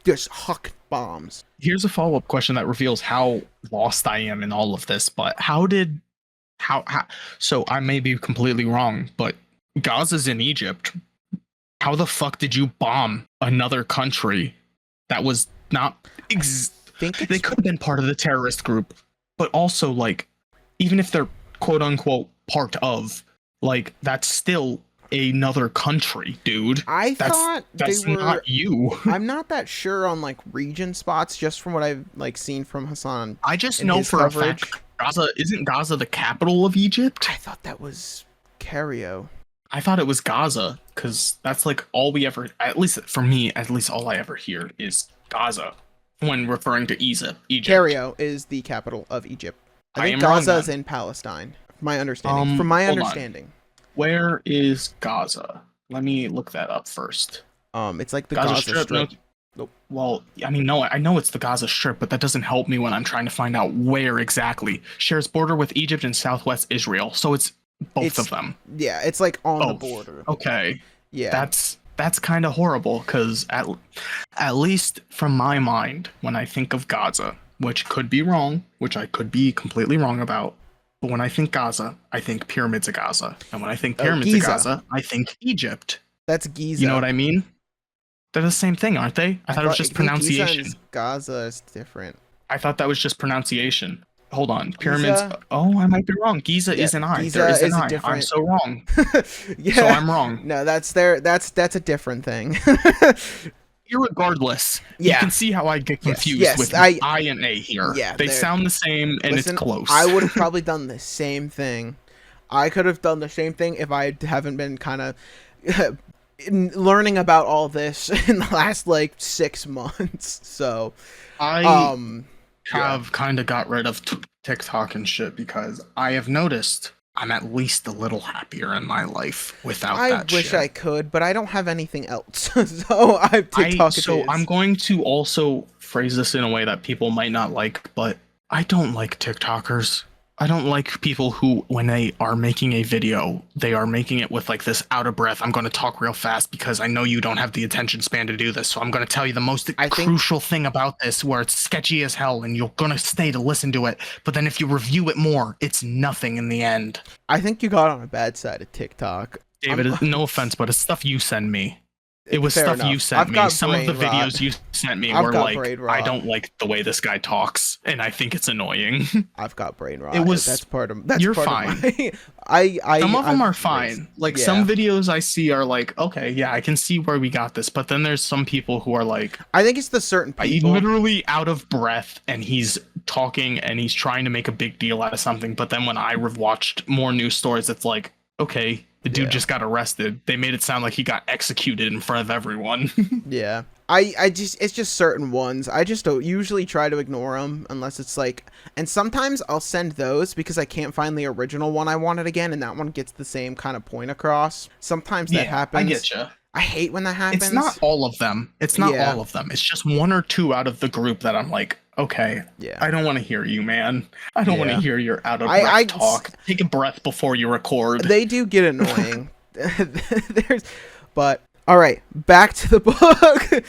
just huck bombs. Here's a follow-up question that reveals how lost I am in all of this. But so I may be completely wrong, but Gaza's in Egypt. How the fuck did you bomb another country that was not... They could have been part of the terrorist group, but also, like, even if they're quote-unquote part of, like, that's still another country, dude. That's not you. I'm not that sure on, like, region spots, just from what I've, like, seen from Hassan. I just know for coverage. A fact, isn't Gaza the capital of Egypt? I thought that was Cairo. I thought it was Gaza, because that's like all we ever, at least for me, at least all I ever hear is Gaza when referring to Egypt. Cairo is the capital of Egypt. I think Gaza is in Palestine. From my understanding. Where is Gaza? Let me look that up first. It's like the Gaza Strip. Nope. Well, I mean, no, I know it's the Gaza Strip, but that doesn't help me when I'm trying to find out where exactly. Shares border with Egypt and southwest Israel, so it's both of them. Yeah, it's like on the border. Okay. Yeah. That's kind of horrible, because at least from my mind, when I think of Gaza, which could be wrong, which I could be completely wrong about, but when I think Gaza, I think pyramids of Gaza. And when I think pyramids of Gaza, I think Egypt. That's Giza. You know what I mean? They're the same thing, aren't they? I thought it was just pronunciation. Gaza is different. I thought that was just pronunciation. Hold on. Pyramids. Giza? Oh, I might be wrong. Giza is an I. Giza there is an is I. Different... I'm so wrong. Yeah. So I'm wrong. No, that's a different thing. Irregardless, you can see how I get confused with I and A here. Yeah, they sound the same, and it's close. I would have probably done the same thing. I could have done the same thing if I haven't been kind of learning about all this in the last like 6 months. So I have kind of got rid of TikTok and shit because I have noticed I'm at least a little happier in my life without that shit. I wish I could, but I don't have anything else. So I have TikTok. I'm going to also phrase this in a way that people might not like, but I don't like TikTokers. I don't like people who, when they are making a video, they are making it with like this out of breath. I'm going to talk real fast because I know you don't have the attention span to do this. So I'm going to tell you the most crucial thing about this, where it's sketchy as hell and you're going to stay to listen to it. But then if you review it more, it's nothing in the end. I think you got on a bad side of TikTok. David, no offense, but it's stuff you send me. It was stuff you sent me. Some of the videos you sent me were like, I don't like the way this guy talks, and I think it's annoying. I've got brain rot. That's part of. You're fine. Some of them are fine. Like some videos I see are like, okay, yeah, I can see where we got this, but then there's some people who are like, I think it's the certain people. He's literally out of breath, and he's talking, and he's trying to make a big deal out of something. But then when I watched more news stories, it's like, okay. The dude just got arrested. They made it sound like he got executed in front of everyone. Yeah. It's just certain ones. I just don't usually try to ignore them unless it's like, and sometimes I'll send those because I can't find the original one I wanted again, and that one gets the same kind of point across. Sometimes that happens. I get you. I hate when that happens. It's not all of them. It's just one or two out of the group that I'm like, okay, I don't want to hear you, man. I don't want to hear your out of breath talk. Take a breath before you record. They do get annoying. But all right, back to the book.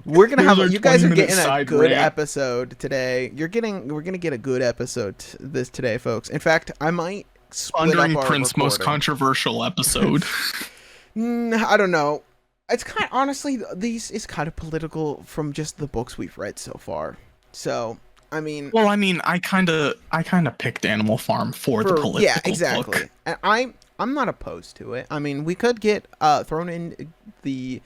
We're gonna have you guys are getting a good episode today. We're gonna get a good episode today, folks. In fact, I might split Pondering up our Prints' most controversial episode. I don't know. It's kind of, honestly, is kind of political from just the books we've read so far. So, I mean... Well, I kind of picked Animal Farm for the political yeah, exactly. book. And I'm not opposed to it. I mean, we could get thrown in the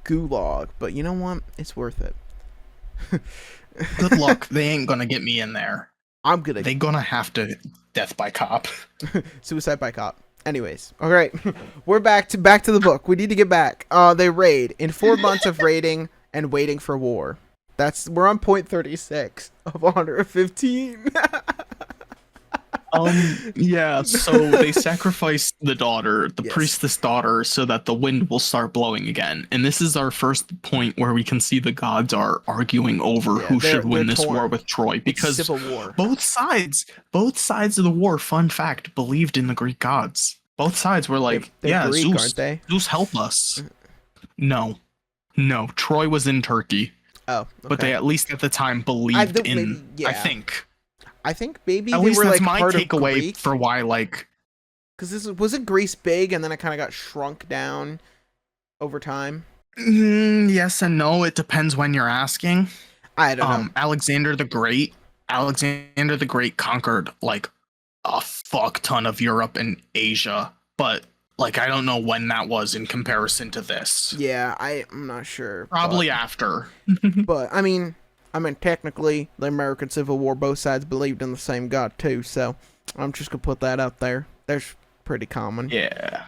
gulag, but you know what? It's worth it. Good luck. They ain't gonna get me in there. They gonna have to death by cop. Suicide by cop. Anyways, all right, we're back to the book. We need to get back. They raid in 4 months of raiding and waiting for war. We're on point 36 of 115. Yeah, so they sacrifice the daughter, the priestess daughter, so that the wind will start blowing again. And this is our first point where we can see the gods are arguing over who should win this war with Troy, because Civil war. both sides of the war, fun fact, believed in the Greek gods. Both sides were like, they're Greek, Zeus, aren't they? Zeus help us. No, Troy was in Turkey. Oh, okay. But they at least at the time believed in, I think maybe at they least were that's like my part takeaway of Greek, for why, like, because wasn't Greece big and then it kind of got shrunk down over time. Yes and no. It depends when you're asking. I don't know. Alexander the Great conquered like a fuck ton of Europe and Asia, but like I don't know when that was in comparison to this. Yeah, I'm not sure. Probably after. But I mean, technically, the American Civil War, both sides believed in the same God too. So I'm just gonna put that out there. That's pretty common. Yeah.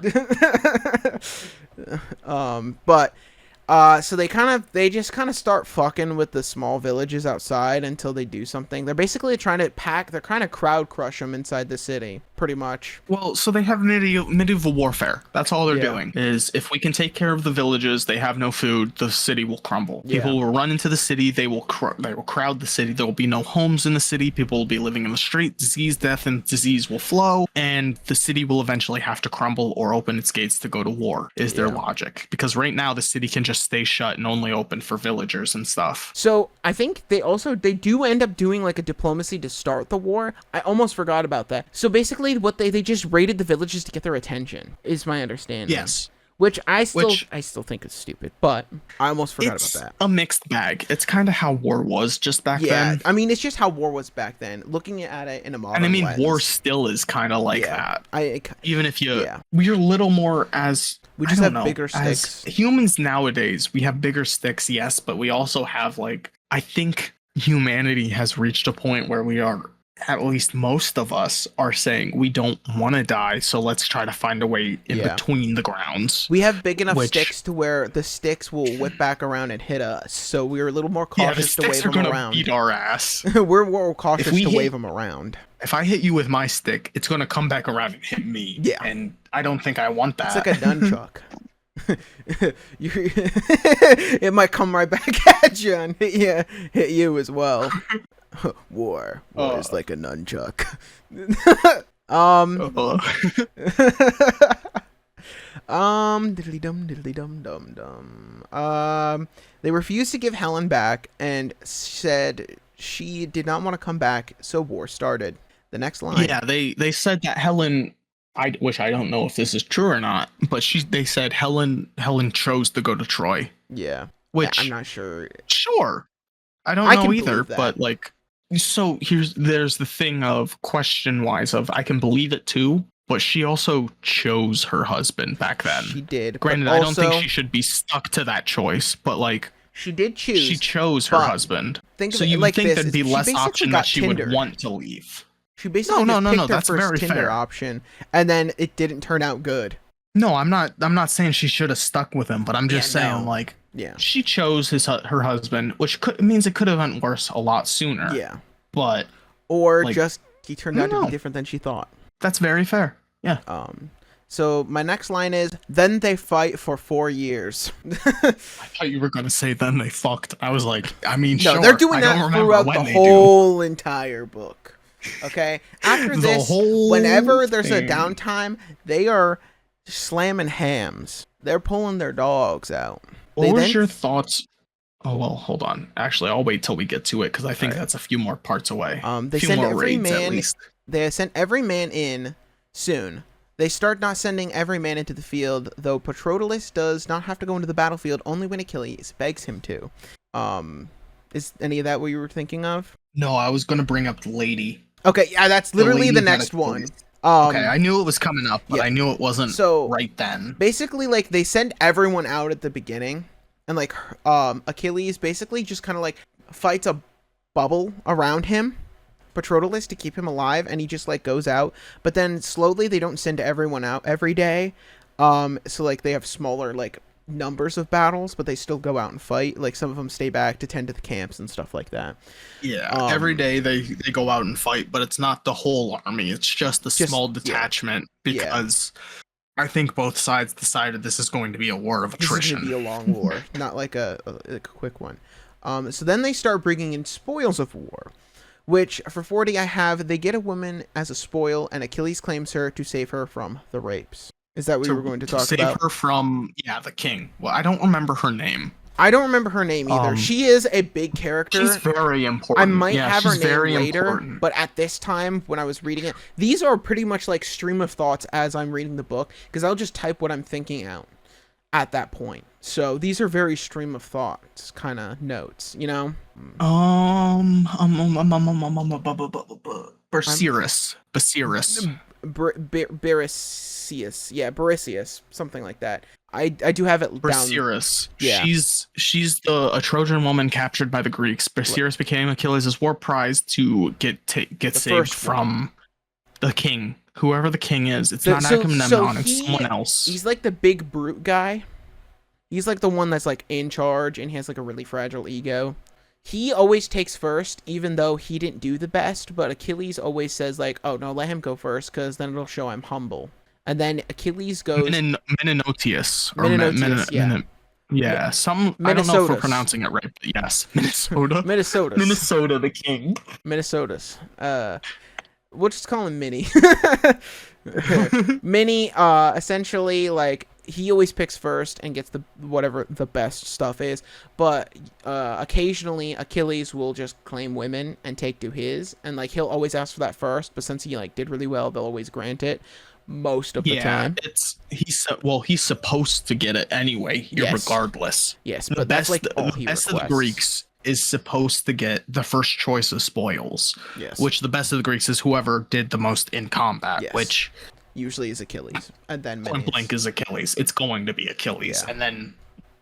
But so they just kind of start fucking with the small villages outside until they do something. They're basically trying to they're kind of crowd crush them inside the city, pretty much. Well, so they have medieval warfare. That's all they're doing, is if we can take care of the villages, they have no food, the city will crumble. People will run into the city, they will crowd the city, there will be no homes in the city, people will be living in the street, death and disease will flow, and the city will eventually have to crumble or open its gates to go to war, is their logic. Because right now the city can just stay shut and only open for villagers and stuff. So I think they do end up doing like a diplomacy to start the war. I almost forgot about that. So basically what they just raided the villages to get their attention, is my understanding. Yes. Which I still think is stupid, but I almost forgot about that. A mixed bag. It's kind of how war was just back then. Yeah, I mean, it's just how war was back then. Looking at it in a modern And I mean, lens. war still is kind of like that. Even if we're a little more we just have bigger sticks. As humans nowadays, we have bigger sticks, yes, but we also have I think humanity has reached a point where we are, at least most of us are saying we don't want to die, so let's try to find a way in between the grounds. We have big enough sticks to where the sticks will whip back around and hit us, so we're a little more cautious to wave them around. Beat our ass. We're more cautious to wave them around. If I hit you with my stick, it's going to come back around and hit me. Yeah. And I don't think I want that. It's like a nunchuck. It might come right back at you and hit you as well. War is like a nunchuck. Diddly dum. They refused to give Helen back and said she did not want to come back, so war started. The next line. Yeah, they said that Helen, I don't know if this is true or not, but they said Helen chose to go to Troy. Yeah. Which I'm not sure. Sure. I don't know either, but so there's the thing of question-wise of I can believe it too, but she also chose her husband back then. She did. Granted, I don't think she should be stuck to that choice, but she did choose. She chose her husband. Think of so it you like think this. there'd be less option that she Tinder. would want to leave. She basically picked her that's first very Tinder fair. option, and then it didn't turn out good. No, I'm not saying she should have stuck with him, but I'm just saying she chose her husband, which means it could have went worse a lot sooner. Yeah. But just he turned out to be different than she thought. That's very fair. Yeah. So my next line is, then they fight for 4 years. I thought you were going to say then they fucked. I was like, I mean, no, sure. They're doing that throughout the whole entire book. Okay? After this, whenever there's a downtime, they are slamming hams. They're pulling their dogs out. What was your thoughts? Oh, well, hold on. Actually, I'll wait till we get to it, because I think that's a few more parts away. They send every man. They sent every man in soon. They start not sending every man into the field, though Patroclus does not have to go into the battlefield only when Achilles begs him to. Is any of that what you were thinking of? No, I was going to bring up the lady. Okay, yeah, that's literally the next one. Okay, I knew it was coming up, but yeah. I knew it wasn't So right then. basically, like, they send everyone out at the beginning, and like Achilles basically just kind of like fights a bubble around him, Patroclus, to keep him alive, and he just like goes out. But then slowly they don't send everyone out every day. So like they have smaller like numbers of battles, but they still go out and fight. Like some of them stay back to tend to the camps and stuff like that. Yeah, every day they go out and fight, but it's not the whole army. It's just a small detachment because I think both sides decided this is going to be a war of attrition. This is going to be a long war, not like a quick one. So then they start bringing in spoils of war, which for 40 they get a woman as a spoil, and Achilles claims her to save her from the rapes. Is that what you were going to talk about? Save her from, the king. Well, I don't remember her name. I don't remember her name either. She is a big character. She's very important. I might have her name later, but at this time, when I was reading it, these are pretty much like stream of thoughts as I'm reading the book, because I'll just type what I'm thinking out at that point. So these are very stream of thoughts kind of notes, you know? Berceus. Bericius. Yeah, Bericius. Something like that. I do have it down. Berceus. Yeah. She's a Trojan woman captured by the Greeks. Berceus became Achilles' war prize to get saved from the king. Whoever the king is. It's not Agamemnon, it's someone else. He's like the big brute guy. He's like the one that's like in charge, and he has like a really fragile ego. He always takes first, even though he didn't do the best, but Achilles always says like, oh no, let him go first, because then it'll show I'm humble. And then Achilles goes... Meninotius. Yeah, some... I don't know if we're pronouncing it right, but yes. Minnesota. Minnesota, the king. Minnesota's. We'll just call him Minnie. Minnie, essentially, like, he always picks first and gets whatever the best stuff is, but occasionally Achilles will just claim women and take to his, and like he'll always ask for that first, but since he like did really well, they'll always grant it most of the time. He's supposed to get it anyway, regardless. Yes, but that's like all he requests. The best of the Greeks is supposed to get the first choice of spoils. Yes. Which the best of the Greeks is whoever did the most in combat, which usually is Achilles, and then point blank is Achilles. It's going to be Achilles, and then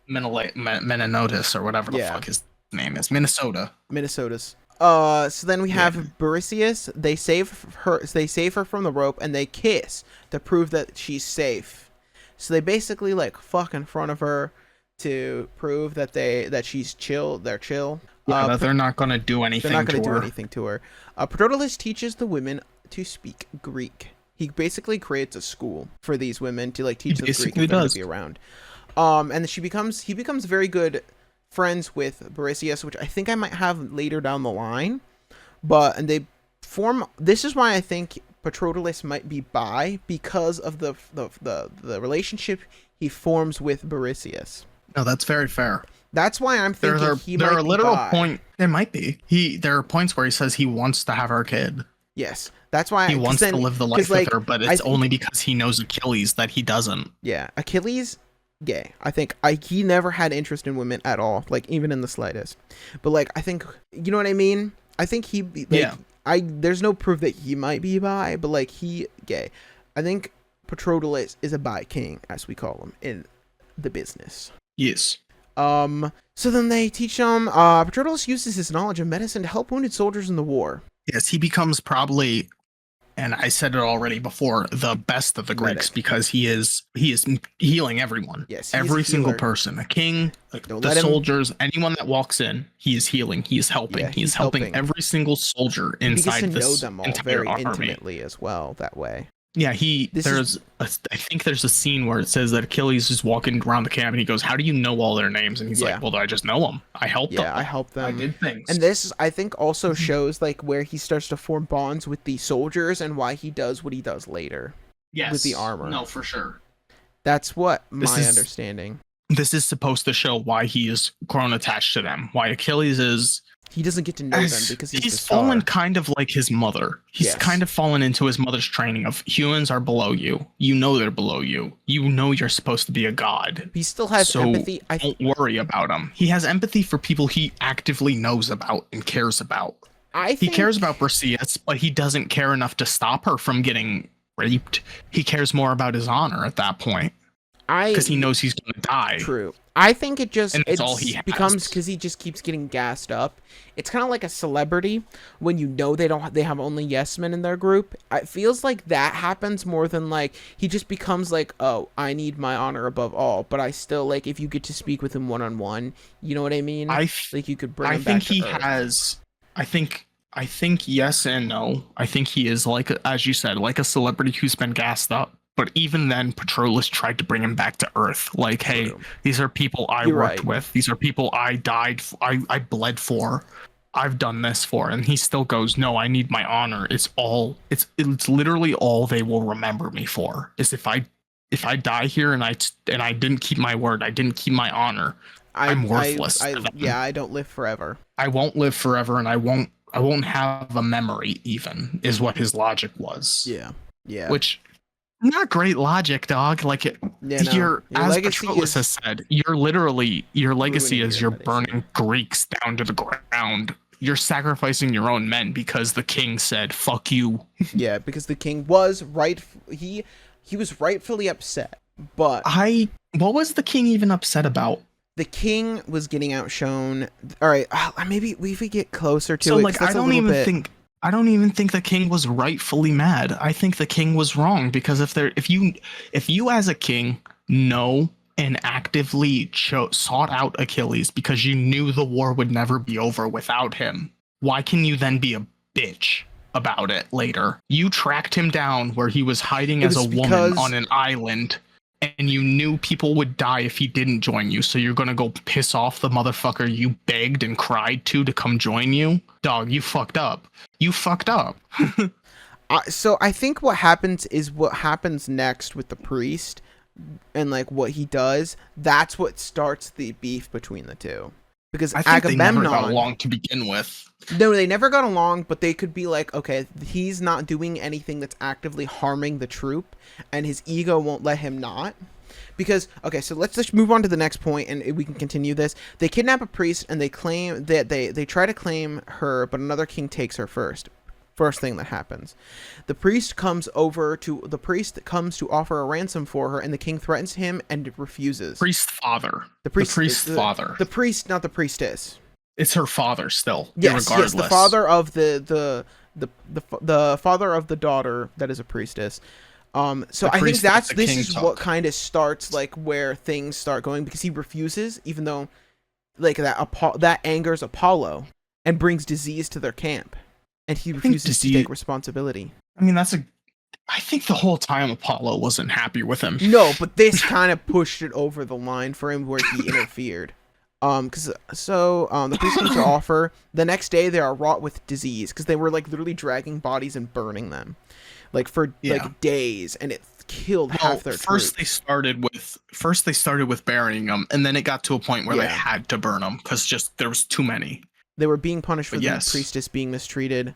Meninotus or whatever the fuck his name is. Minnesota's. So then we have Bericius. They save her from the rope, and they kiss to prove that she's safe. So they basically like fuck in front of her to prove that she's chill. They're chill. That they're not gonna do anything. They're not gonna do anything to her. Patroclus teaches the women to speak Greek. He basically creates a school for these women to like teach them Greek if they're going to be around. And he becomes very good friends with Bericius, which I think I might have later down the line. And they form. This is why I think Patroclus might be bi, because of the relationship he forms with Bericius. No, that's very fair. That's why I'm thinking he might be bi. There are a literal point. It might be. There are points where he says he wants to have her kid. Yes, that's why he wants to live the life with her, but it's only because he knows Achilles that he doesn't. Yeah, Achilles, gay. I think he never had interest in women at all, like even in the slightest. But like, I think, you know what I mean? I think there's no proof that he might be bi, but like he gay. I think Patroclus is a bi king, as we call him in the business. Yes. So then they teach him. Patroclus uses his knowledge of medicine to help wounded soldiers in the war. Yes, he becomes probably, and I said it already before, the best of the Greeks because he is healing everyone. Yes, every single person, a king, the soldiers, anyone that walks in, he is healing. He is helping. Yeah, he's helping every single soldier inside this know them all very army. Intimately as well that way. Yeah, I think there's a scene where it says that Achilles is walking around the camp and he goes, "How do you know all their names?" And he's like, "Well, I just know them. I helped them. Yeah, I helped them. I did things." And this, I think, also shows like where he starts to form bonds with the soldiers and why he does what he does later. Yes. With the armor. No, for sure. That's what understanding. This is supposed to show why he is grown attached to them. Why Achilles is... He doesn't get to know them because he's fallen kind of like his mother. He's kind of fallen into his mother's training of humans are below you. You know they're below you. You know you're supposed to be a god. He still has empathy. Don't worry about him. He has empathy for people he actively knows about and cares about. He cares about Berceus, but he doesn't care enough to stop her from getting raped. He cares more about his honor at that point because he knows he's going to die. True. I think it just And that's all he has. becomes because he just keeps getting gassed up. It's kind of like a celebrity when you know they have only yes men in their group. It feels like that happens more than like he just becomes like, oh, I need my honor above all, but I still like if you get to speak with him one-on-one, you know what I mean? Like you could bring him back to Earth. I think yes and no. I think he is like, as you said, like a celebrity who's been gassed up. But even then, Petrolis tried to bring him back to Earth. Like, hey, these are people I worked with. These are people I died. I bled for. I've done this for. And he still goes, no, I need my honor. It's literally all they will remember me for. Is if I die here and I didn't keep my word, I didn't keep my honor, I'm worthless. I don't live forever. I won't live forever, and I won't have a memory. Even is what his logic was. Yeah. Which. Not great logic, dog. Like as Petrolis has said, your legacy is you're burning Greeks down to the ground. You're sacrificing your own men because the king said "fuck you." Yeah, because the king was right. He was rightfully upset. But what was the king even upset about? The king was getting outshone. All right, maybe we could get closer to it. So like, I don't even think the king was rightfully mad. I think the king was wrong because if you as a king know and actively sought out Achilles because you knew the war would never be over without him, why can you then be a bitch about it later? You tracked him down where he was hiding as a woman on an island, and you knew people would die if he didn't join you, so you're gonna go piss off the motherfucker you begged and cried to come join you? Dog, you fucked up. You fucked up. So I think what happens next with the priest and like what he does, that's what starts the beef between the two. Because I think Agamemnon, they never got along to begin with. No, they never got along, but they could be like, okay, he's not doing anything that's actively harming the troop, and his ego won't let him not. Because, okay, so let's just move on to the next point, and we can continue this. They kidnap a priest, and they claim that they try to claim her, but another king takes her first. First thing that happens. The priest comes to offer a ransom for her, and the king threatens him and refuses. The priest's father. The priest, not the priestess. It's her father still. Yes, regardless. Yes, the father of the father of the daughter that is a priestess. So I think this is what kind of starts like where things start going, because he refuses, even though like that angers Apollo and brings disease to their camp, and he refuses to take responsibility. I mean, I think the whole time Apollo wasn't happy with him. No, but this kind of pushed it over the line for him where he interfered. The priest comes to offer. The next day they are wrought with disease because they were like literally dragging bodies and burning them, like for like days, and it killed half their troop. First they started with burying them, and then it got to a point where they had to burn them because just there was too many. They were being punished for the priestess being mistreated.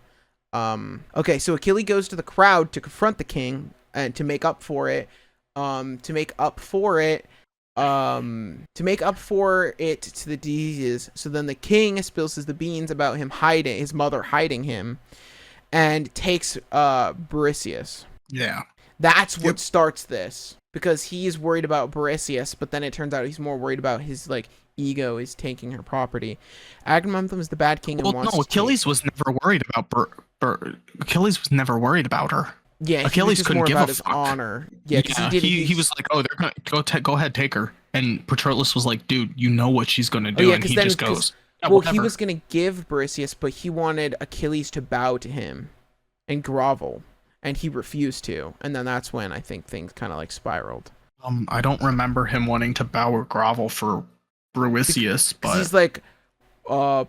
Okay, so Achilles goes to the crowd to confront the king and to make up for it. To make up for it to the deities. So then the king spills the beans about his mother hiding him, and takes Briseis. Yeah. That's what starts this, because he is worried about Briseis, but then it turns out he's more worried about his like ego is taking her property. Agamemnon is the bad king and wants Achilles was never worried about Achilles was never worried about her. Yeah, Achilles couldn't give a his fuck. Honor. Yeah, he was like, "Oh, they're gonna go ahead, take her." And Patroclus was like, "Dude, you know what she's gonna do," and he just goes. He was gonna give Briseis, but he wanted Achilles to bow to him and grovel, and he refused to. And then that's when I think things kind of like spiraled. I don't remember him wanting to bow or grovel for Briseis, but he's like,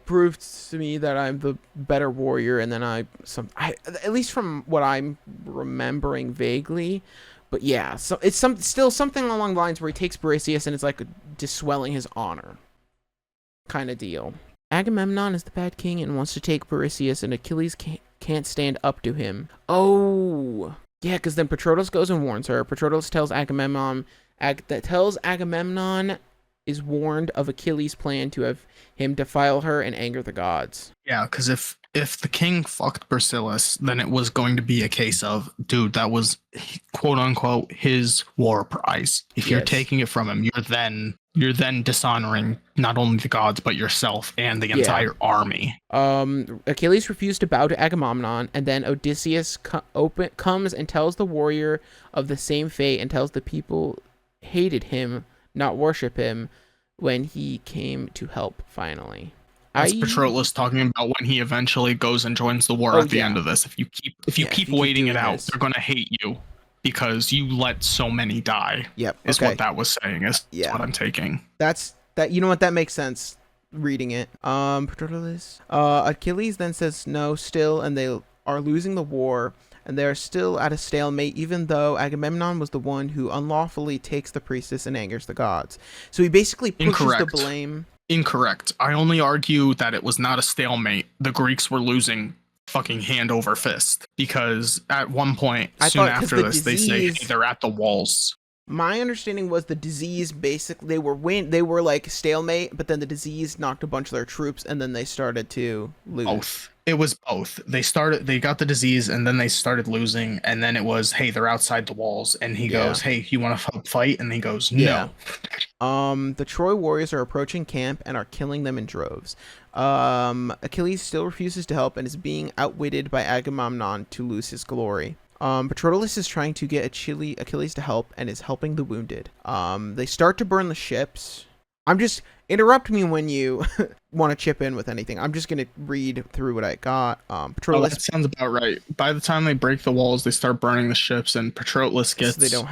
proved to me that I'm the better warrior, and then I at least from what I'm remembering vaguely, but yeah, so it's still something along the lines where he takes Briseis and it's like diswelling his honor kind of deal. Agamemnon is the bad king and wants to take Briseis, and Achilles can't stand up to him. Oh yeah, because then Patroclus goes and warns her. Patroclus tells Agamemnon is warned of Achilles' plan to have him defile her and anger the gods. Yeah, because if if the king fucked Basilis, then it was going to be a case of, dude, that was quote unquote his war prize. If you're taking it from him, you're then dishonoring not only the gods but yourself and the entire army. Achilles refused to bow to Agamemnon, and then Odysseus comes and tells the warrior of the same fate and tells the people hated him, not worship him, when he came to help finally. That's Patroclus talking about when he eventually goes and joins the war at the end of this. If you keep waiting it out, they're gonna hate you because you let so many die. Yep. Is what that was saying. Is what I'm taking. That's that. You know what? That makes sense. Reading it. Patroclus. Achilles then says no still, and they are losing the war, and they are still at a stalemate, even though Agamemnon was the one who unlawfully takes the priestess and angers the gods. So he basically pushes the blame. Incorrect. I only argue that it was not a stalemate. The Greeks were losing fucking hand over fist because at one point soon after this they say, hey, they're at the walls. My understanding was the disease basically they were like stalemate, but then the disease knocked a bunch of their troops and then they started to lose. Both. It was both. They got the disease and then they started losing, and then it was, hey, they're outside the walls, and he goes, hey, you want to fight? And he goes, no. The Troy warriors are approaching camp and are killing them in droves. Achilles still refuses to help and is being outwitted by Agamemnon to lose his glory. Patroclus is trying to get Achilles to help and is helping the wounded. They start to burn the ships. Interrupt me when you want to chip in with anything. I'm just going to read through what I got. Patroclus. That sounds about right. By the time they break the walls, they start burning the ships, and Patroclus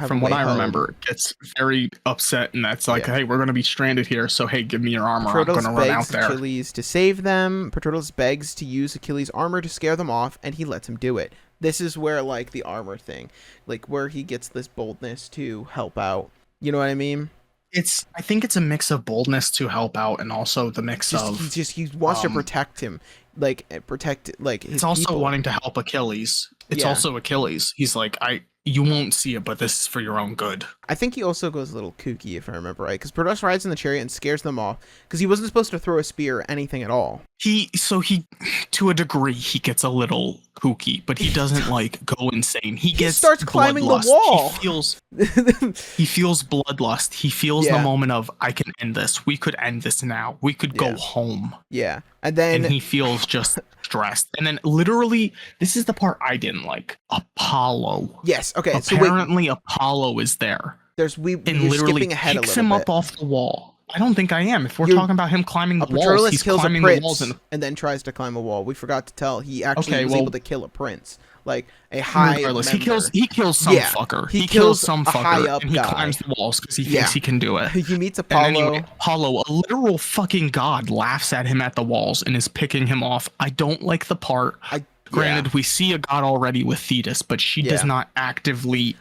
from what I remember, gets very upset, and that's like, hey, we're going to be stranded here, so hey, give me your armor. I'm going to run out there. Achilles to save them. Patroclus begs to use Achilles' armor to scare them off, and he lets him do it. This is where, like, the armor thing, like, where he gets this boldness to help out. You know what I mean? I think it's a mix of boldness to help out, and also the mix of he wants to protect him, his also people. wanting to help Achilles. It's also Achilles. He's like, you won't see it, but this is for your own good. I think he also goes a little kooky, if I remember right, because Proteus rides in the chariot and scares them off because he wasn't supposed to throw a spear or anything at all. He to a degree he gets a little kooky, but he doesn't like go insane. He starts climbing the wall. He feels bloodlust. He feels the moment of, I can end this. We could end this now. We could go home. Yeah. And he feels just stressed. And then literally, this is the part I didn't like. Apollo. Yes. Okay. Apparently Apollo is there. You're skipping ahead a little bit. Picks him up off the wall. I don't think I am. If we're talking about him climbing the walls, he's climbing the walls and then tries to climb a wall. We forgot to tell he actually was able to kill a prince, like a high. Regardless, he kills some fucker. He kills some fucker, and he climbs the walls because he thinks he can do it. He meets Apollo. And anyway, Apollo, a literal fucking god, laughs at him at the walls and is picking him off. I don't like the part. Granted, we see a god already with Thetis, but she does not actively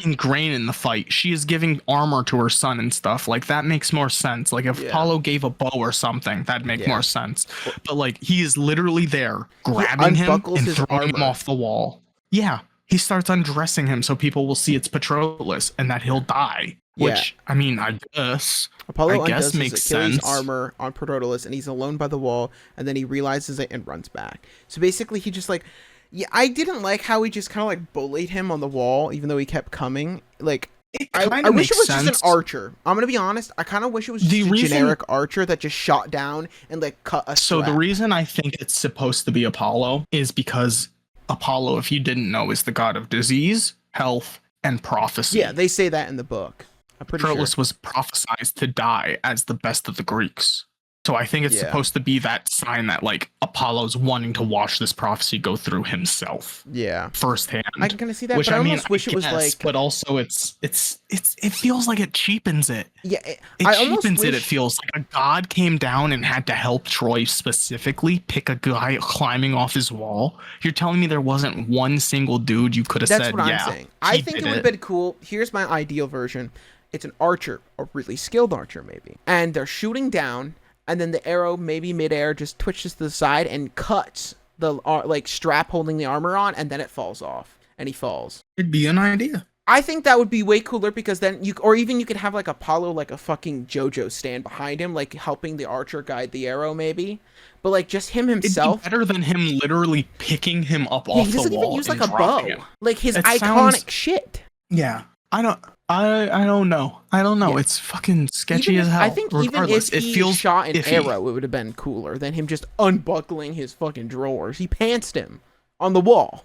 ingrain in the fight. She is giving armor to her son and stuff. Like, that makes more sense. Like, if Apollo gave a bow or something, that'd make more sense. But, like, he is literally there, grabbing him and throwing him off the wall. Yeah, he starts undressing him so people will see it's Patroclus and that he'll die. Which, I mean, I guess Apollo undoes his Achilles armor on Patroclus, and he's alone by the wall, and then he realizes it and runs back. So basically, he just like, I didn't like how he just kind of like bullied him on the wall, even though he kept coming. Like, I wish it was just an archer. I'm gonna be honest. I kind of wish it was just a generic archer that just shot down and like cut a strap. So the reason I think it's supposed to be Apollo is because Apollo, if you didn't know, is the god of disease, health, and prophecy. Yeah, they say that in the book. Patroclus was prophesied to die as the best of the Greeks. So I think it's supposed to be that sign that, like, Apollo's wanting to watch this prophecy go through himself. Yeah. Firsthand. I can kind of see that, but I almost wish it was like... But also it feels like it cheapens it. Yeah. It cheapens it. It feels like a god came down and had to help Troy specifically pick a guy climbing off his wall. You're telling me there wasn't one single dude you could have said, That's what I'm saying. I think it would have been cool. Here's my ideal version. It's an archer, a really skilled archer maybe. And they're shooting down, and then the arrow, maybe midair, just twitches to the side and cuts the like strap holding the armor on, and then it falls off, and he falls. It'd be an idea. I think that would be way cooler because then you could have like Apollo, like a fucking JoJo stand behind him, like helping the archer guide the arrow, maybe. But like just him himself. It'd be better than him literally picking him up off the wall. He doesn't even use like a bow. Him. Like his iconic shit. Yeah, I don't know. Yeah. It's fucking sketchy as hell. I think regardless, even if he shot an arrow, it would have been cooler than him just unbuckling his fucking drawers. He pantsed him on the wall.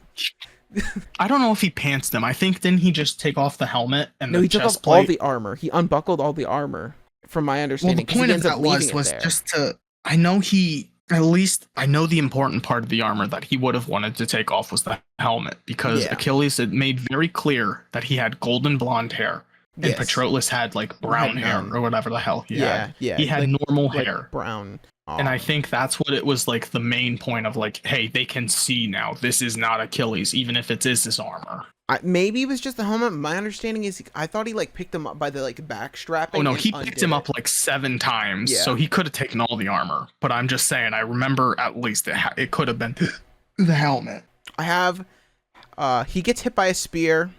I don't know if he pantsed him. I think didn't he just take off the helmet and no, the he took off all the armor. He unbuckled all the armor, from my understanding. Well, the point of that was just to. I know the important part of the armor that he would have wanted to take off was the helmet, because Achilles had made very clear that he had golden blonde hair and Patroclus had like brown hair or whatever the hell he had. Yeah. He had normal hair. Brown. And I think that's what it was, like the main point of like, hey, they can see now this is not Achilles, even if it is his armor. Maybe it was just the helmet. My understanding is I thought he like picked him up by the like back strapping. Oh no, he picked him up like 7 times, so he could have taken all the armor. But I'm just saying, I remember at least it could have been the helmet. I have, he gets hit by a spear.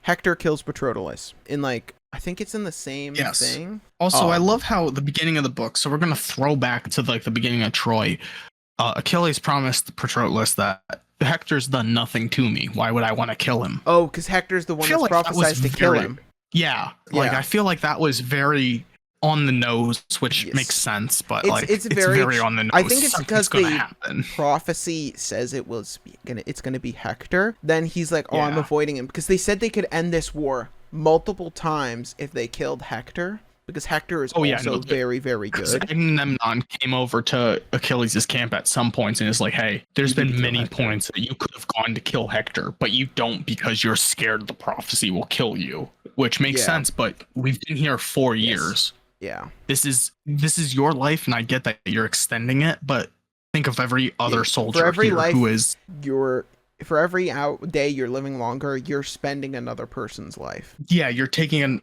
Hector kills Patroclus in like, I think it's in the same thing. Also, I love how the beginning of the book. So we're gonna throw back to like the beginning of Troy. Achilles promised Patroclus that Hector's done nothing to me. Why would I want to kill him? Oh, because Hector's the one that's prophesized to kill him. Yeah, like I feel like that was very on the nose, which makes sense, but it's very on the nose. I think it's because the prophecy says it's gonna be Hector. Then he's like, oh, I'm avoiding him, because they said they could end this war multiple times if they killed Hector. Because Hector is very, very good. Agamemnon came over to Achilles' camp at some points and is like, hey, there's been many points that you could have gone to kill Hector, but you don't because you're scared the prophecy will kill you. Which makes sense, but we've been here 4 years. Yeah. This is your life, and I get that you're extending it, but think of every other soldier for every here life who is... For every day you're living longer, you're spending another person's life. Yeah, you're taking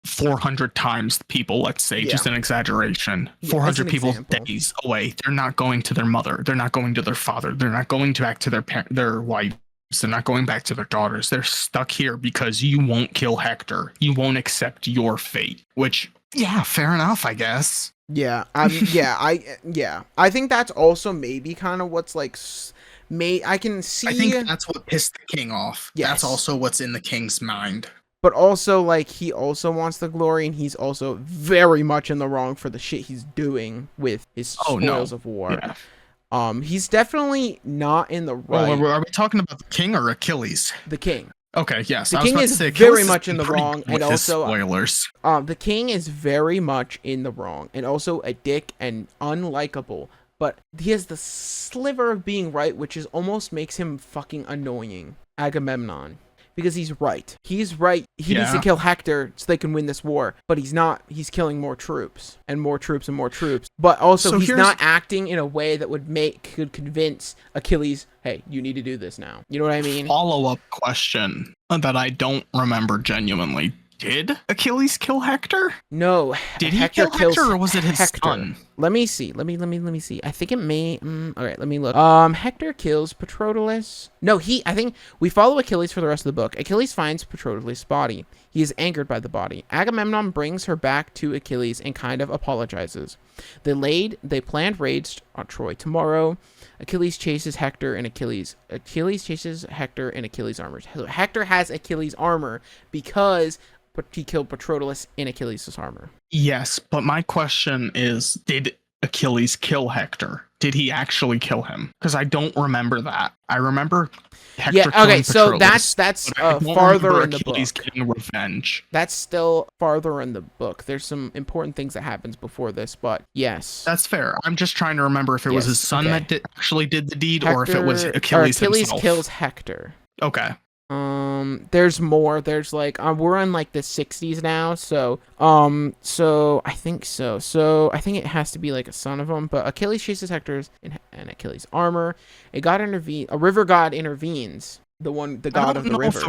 400 times people, let's say, just an exaggeration. 400 people's days away. They're not going to their mother. They're not going to their father. They're not going back to their wives. They're not going back to their daughters. They're stuck here because you won't kill Hector. You won't accept your fate. Which, fair enough, I guess. Yeah, I think that's also maybe kind of what's like. I can see. I think that's what pissed the king off. Yes. That's also what's in the king's mind. But also, like, he also wants the glory, and he's also very much in the wrong for the shit he's doing with his spoils of war. Yeah. He's definitely not in the right. Oh, are we talking about the king or Achilles? The king. Okay, yes. The king is very much in the wrong, and also spoilers. The king is very much in the wrong, and also a dick and unlikable. But he has the sliver of being right, which is almost makes him fucking annoying. Agamemnon. Because he's right. He's right. He needs to kill Hector so they can win this war. But he's not. He's killing more troops. And more troops and more troops. But also, he's not acting in a way that could convince Achilles, hey, you need to do this now. You know what I mean? Follow-up question that I don't remember genuinely. Did Achilles kill Hector? No. Did he kill Hector, or was it his son? Let me see. Let me see. I think it may. All right, let me look. Hector kills Patroclus. No, I think we follow Achilles for the rest of the book. Achilles finds Patroclus' body. He is angered by the body. Agamemnon brings her back to Achilles and kind of apologizes. They planned raids on Troy tomorrow. Achilles chases Hector and Achilles chases Hector in Achilles' armor. So Hector has Achilles' armor because he killed Patroclus in Achilles' armor. Yes, but my question is, did Achilles kill Hector? Did he actually kill him? Because I don't remember that. I remember Hector killing Patroclus, that's farther in the Achilles book. Getting revenge. That's still farther in the book. There's some important things that happens before this, but yes. That's fair. I'm just trying to remember if it was his son that actually did the deed, or if it was Achilles himself. Kills Hector. Okay. There's more. There's like we're in like the 60s now, so I think so. So I think it has to be like a son of him. But Achilles chases Hector's in Achilles' armor. A river god intervenes. The god of the river.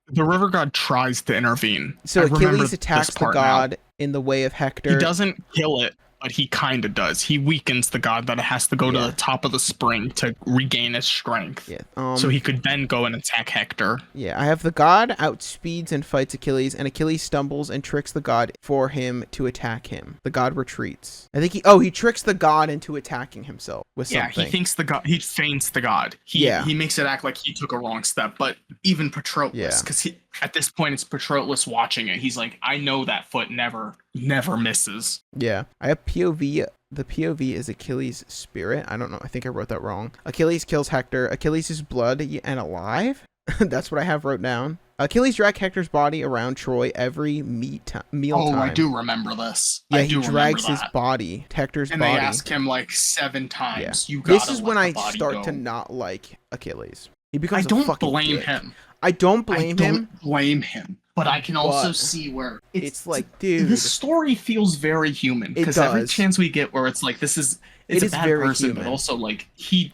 The river god tries to intervene. So Achilles attacks the god in the way of Hector. He doesn't kill it. but he kind of does. He weakens the god that has to go to the top of the spring to regain his strength. Yeah. So he could then go and attack Hector. Yeah, I have the god outspeeds and fights Achilles, and Achilles stumbles and tricks the god for him to attack him. The god retreats. I think he tricks the god into attacking himself with something. Yeah, he thinks he feints the god. He makes it act like he took a wrong step, but even Patroclus, because at this point it's Patroclus watching it. He's like, I know that foot never misses. Yeah, I have POV. The POV is Achilles' spirit. I don't know. I think I wrote that wrong. Achilles kills Hector. Achilles is bloody and alive. That's what I have wrote down. Achilles dragged Hector's body around Troy every mealtime. Oh, I do remember this. Yeah, he drags his body, Hector's body. And they ask him like 7 times. Yeah. This is when I start to not like Achilles. He becomes a fucking blame dick. him. I don't blame him. I don't blame him. But I can also see where it's like, dude, the story feels very human, because every chance we get where it's like it's a bad person, but also like you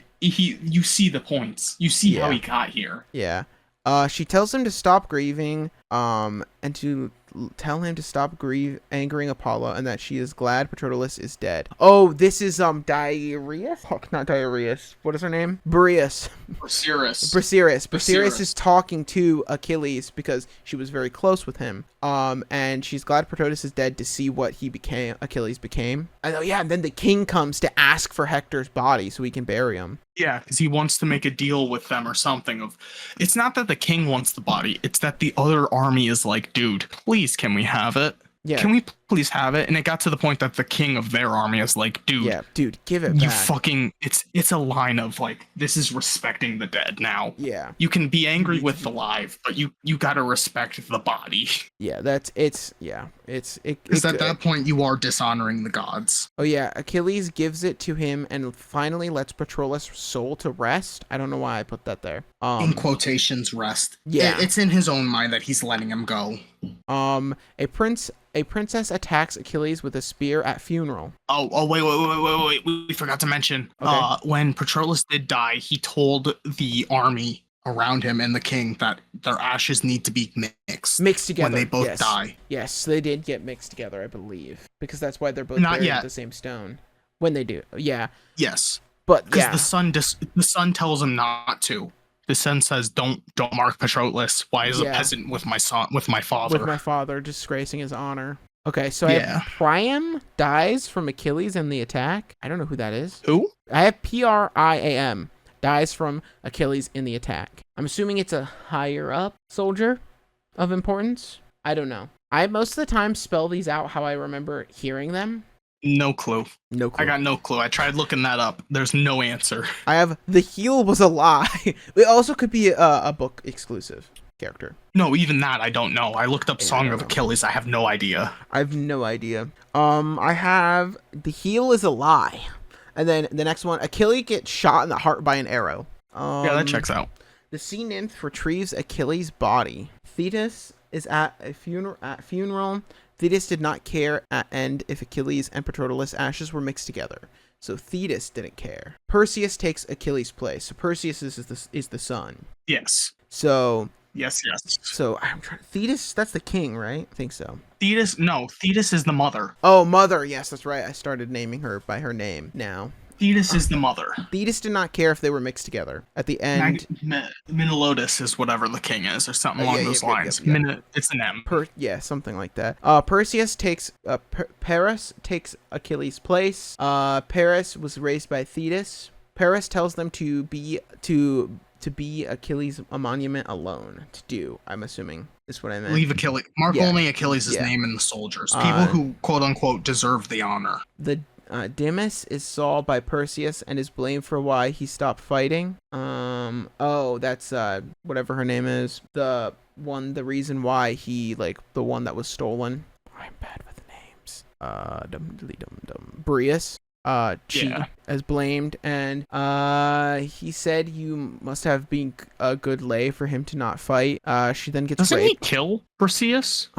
see the points, you see how he got here. Yeah. She tells him to stop grieving, and to tell him to stop angering Apollo, and that she is glad Patroclus is dead. Oh, this is Diarrheus? Fuck, not Diarrheus. What is her name? Briseis. Briseis is talking to Achilles because she was very close with him. And she's glad Patroclus is dead to see what Achilles became. And then the king comes to ask for Hector's body so he can bury him. Yeah, because he wants to make a deal with them or something. It's not that the king wants the body, it's that the other army is like, dude, please, can we have it? Yeah. Can we please have it? And it got to the point that the king of their army is like, dude, give it back. It's a line of like, this is respecting the dead now. Yeah. You can be angry with the live, but you gotta respect the body. Yeah, because at that point you are dishonoring the gods. Oh yeah, Achilles gives it to him and finally lets Patroclus' soul to rest. I don't know why I put that there. In quotations, rest. Yeah. It's in his own mind that he's letting him go. A princess attacks Achilles with a spear at funeral. Oh, wait. We forgot to mention, when Patroclus did die, he told the army around him and the king that their ashes need to be mixed together when they both die. Yes, they did get mixed together, I believe, because that's why they're both buried in the same stone. When they do, yeah. Yes, but because the son tells him not to. The son says, "Don't mark Patroclus. Why is a peasant with my son, with my father? With my father, disgracing his honor." Okay, so I have Priam dies from Achilles in the attack. I don't know who that is. Who? I have Priam dies from Achilles in the attack. I'm assuming it's a higher up soldier of importance. I don't know. I most of the time spell these out how I remember hearing them. No clue. I got no clue. I tried looking that up. There's no answer. I have the heel was a lie. It also could be a book exclusive character. No, even that I don't know. I looked up Song of Achilles. I have no idea. I have no idea. I have the heel is a lie. And then the next one, Achilles gets shot in the heart by an arrow. Yeah, that checks out. The sea nymph retrieves Achilles' body. Thetis is at a funeral. Thetis did not care at end if Achilles and Patroclus' ashes were mixed together. So Thetis didn't care. Perseus takes Achilles' place. So Perseus is the son. Yes. So Yes. So I'm trying. Thetis, that's the king, right? I think so. Thetis is the mother. Oh, mother. Yes, that's right. I started naming her by her name now. Thetis is the mother. Thetis did not care if they were mixed together. At the end, Menelaus is whatever the king is, or something along those lines. It's an M. Something like that. Perseus takes Paris takes Achilles' place. Paris was raised by Thetis. Paris tells them to be Achilles a monument alone to do. I'm assuming is what I meant. Leave Achilles. Mark only Achilles' name in the soldiers. People who quote unquote deserve the honor. The Demas is solved by Perseus and is blamed for why he stopped fighting. That's whatever her name is. The reason why he the one that was stolen. I'm bad with names. Briseis. She is blamed, and he said you must have been a good lay for him to not fight. She then gets Doesn't raped. he kill Perseus?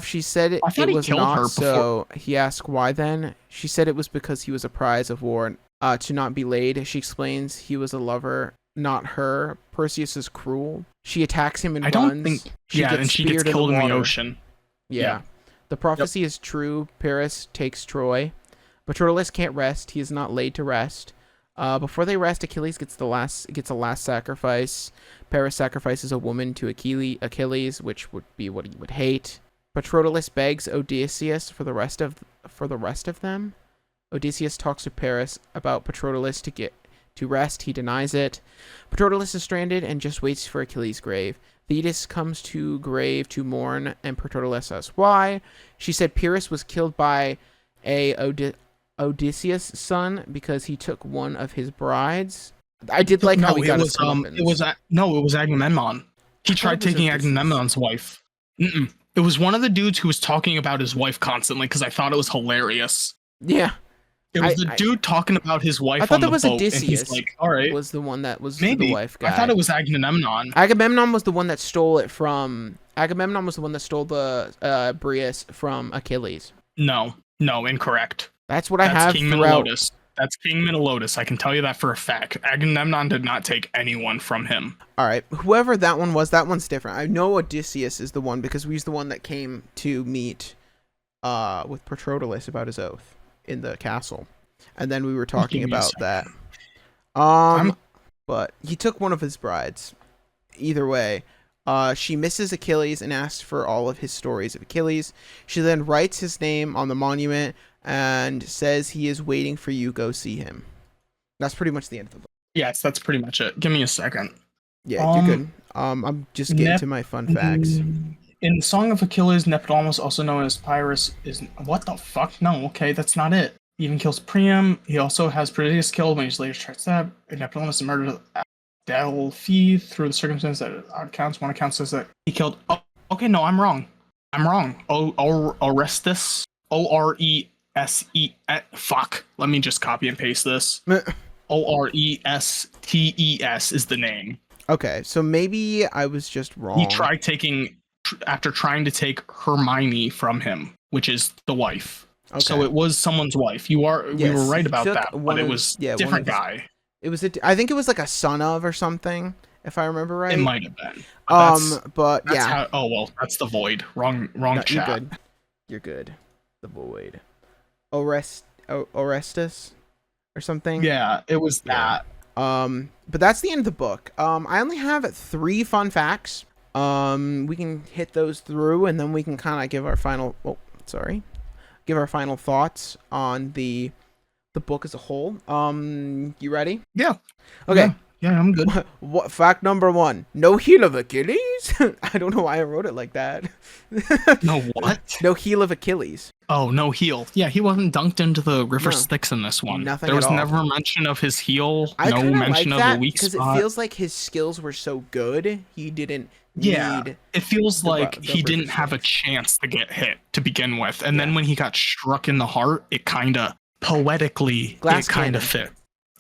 She said it was not, so he asked why then. She said it was because he was a prize of war, to not be laid. She explains he was a lover, not her. Perseus is cruel. She attacks him and runs. She gets killed in the ocean. Yeah. The prophecy is true. Paris takes Troy. Patroclus can't rest. He is not laid to rest. Before they rest, Achilles gets a last sacrifice. Paris sacrifices a woman to Achilles, which would be what he would hate. Patroclus begs Odysseus for the rest of them. Odysseus talks to Paris about Patroclus to rest. He denies it. Patroclus is stranded and just waits for Achilles' grave. Thetis comes to grave to mourn, and Patroclus asks why. She said Pyrrhus was killed by a Odysseus' son because he took one of his brides. I did like how he got his comeuppance. It was Agamemnon. He tried taking Agamemnon's wife. It was one of the dudes who was talking about his wife constantly because I thought it was hilarious. Yeah. It was the dude talking about his wife I thought on that the was boat, Odysseus. And he's like, all right. Was the one that was Maybe. The wife guy. I thought it was Agamemnon. Agamemnon was the one that stole it from... Agamemnon was the one that stole the Brius from Achilles. No, incorrect. That's what I have King throughout... Menelaus. That's King Menelaus. I can tell you that for a fact. Agamemnon did not take anyone from him. All right. Whoever that one was, that one's different. I know Odysseus is the one because he's the one that came to meet with Patroclus about his oath in the castle. And then we were talking about that. But he took one of his brides. Either way, she misses Achilles and asks for all of his stories of Achilles. She then writes his name on the monument and says he is waiting for you. Go see him. That's pretty much the end of the book. Yes, that's pretty much it. Give me a second. Yeah, you're good. I'm just getting to my fun facts. In Song of Achilles, Neoptolemus, also known as Pyrrhus, is... What the fuck? No, okay, that's not it. He even kills Priam. He also has Proteus killed when he's later tried to stab. Neoptolemus murdered Delphi through the circumstance that odd counts. One account says that he killed... Oh, okay, no, I'm wrong. Orestes. O-R-E-S-E... Fuck. Let me just copy and paste this. O-R-E-S-T-E-S is the name. Okay, so maybe I was just wrong. He tried after trying to take Hermione from him, which is the wife. Okay. So it was someone's wife. We were right about that, but it was different guy. I think it was like a son of or something, if I remember right. It might have been. But that's yeah. That's the Void. Wrong chat. You're good. The Void. Orestes or something. Yeah, it was that. But that's the end of the book. I only have 3 fun facts. We can hit those through, and then we can kind of give our final. Give our final thoughts on the book as a whole. You ready? Yeah. Okay. Yeah, I'm good. What fact number 1? No heel of Achilles? I don't know why I wrote it like that. No what? No heel of Achilles. Oh, no heel. Yeah, he wasn't dunked into the river Styx in this one. Nothing. There was never mention of his heel. No mention of the weak spot. Because it feels like his skills were so good, he didn't need... It feels like he didn't have a chance to get hit to begin with. And then when he got struck in the heart, it kind of poetically, fit.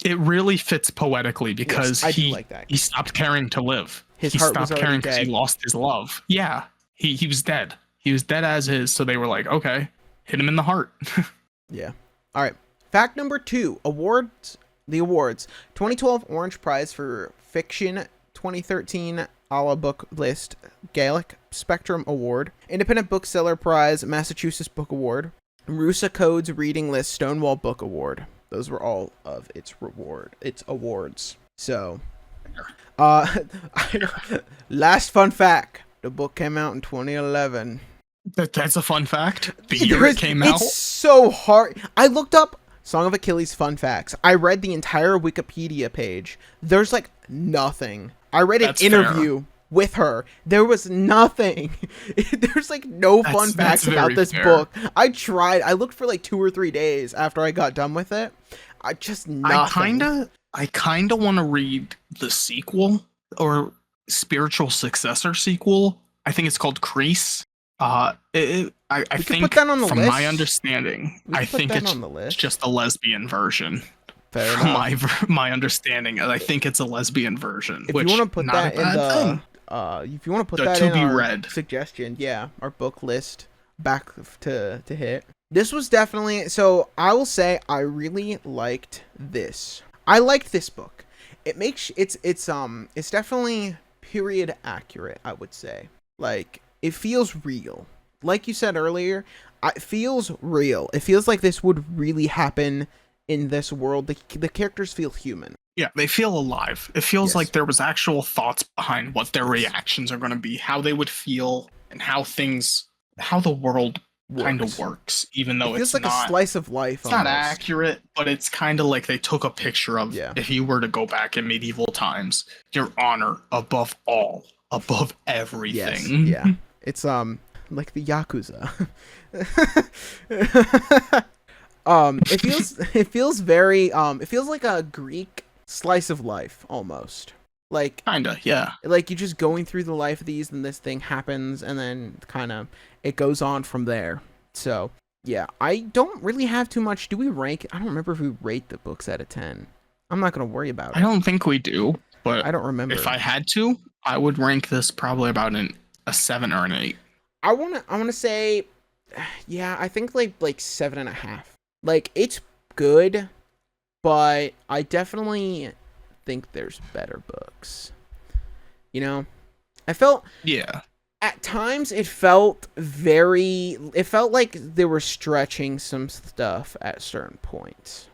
It really fits poetically because he stopped caring to live. He stopped caring because he lost his love. Yeah, he was dead. He was dead as is. So they were like, okay, hit him in the heart. Yeah. All right. Fact number 2. Awards. The awards. 2012 Orange Prize for Fiction. 2013 a la Book List Gaelic Spectrum Award. Independent Bookseller Prize. Massachusetts Book Award. Rusa Codes Reading List Stonewall Book Award. Those were all of its awards. So, last fun fact. The book came out in 2011. That's a fun fact. The year it came out. It's so hard. I looked up Song of Achilles fun facts. I read the entire Wikipedia page. There's like nothing. I read an interview with her. There was nothing. There's like no fun facts about this book. I tried. I looked for like 2 or 3 days after I got done with it. Nothing. I kind of want to read the sequel or spiritual successor sequel. I think it's called Crease. I think put that on the from list. my understanding, I think it's just a lesbian version. Fair from my understanding, I think it's a lesbian version. If you want to put that in the if you want to put that in our suggestion, our book list back to hit. This was definitely, so I will say I really liked this. I liked this book. It makes it's definitely period accurate, I would say. Like it feels real. like you said earlier, it feels real. It feels like this would really happen in this world. The characters feel human. Yeah, they feel alive. It feels Yes. like there was actual thoughts behind what their reactions are going to be, how they would feel, and how the world kind of works, even though It feels it's like not a slice of life. It's not accurate, but it's kind of like they took a picture of if you were to go back in medieval times, your honor above all, above everything. Yes, yeah. It's like the Yakuza. It feels very it feels like a Greek slice of life almost. Like kinda, yeah. Like you're just going through the life of these, and this thing happens, and then kind of it goes on from there. So yeah, I don't really have too much. Do we rank? I don't remember if we rate the books out of 10. I'm not gonna worry about it. I don't think we do, but I don't remember. If I had to, I would rank this probably about a 7 or an 8. I wanna say, yeah, I think like 7.5. Like it's good, but I definitely think there's better books. You know, I felt at times it felt like they were stretching some stuff at certain points.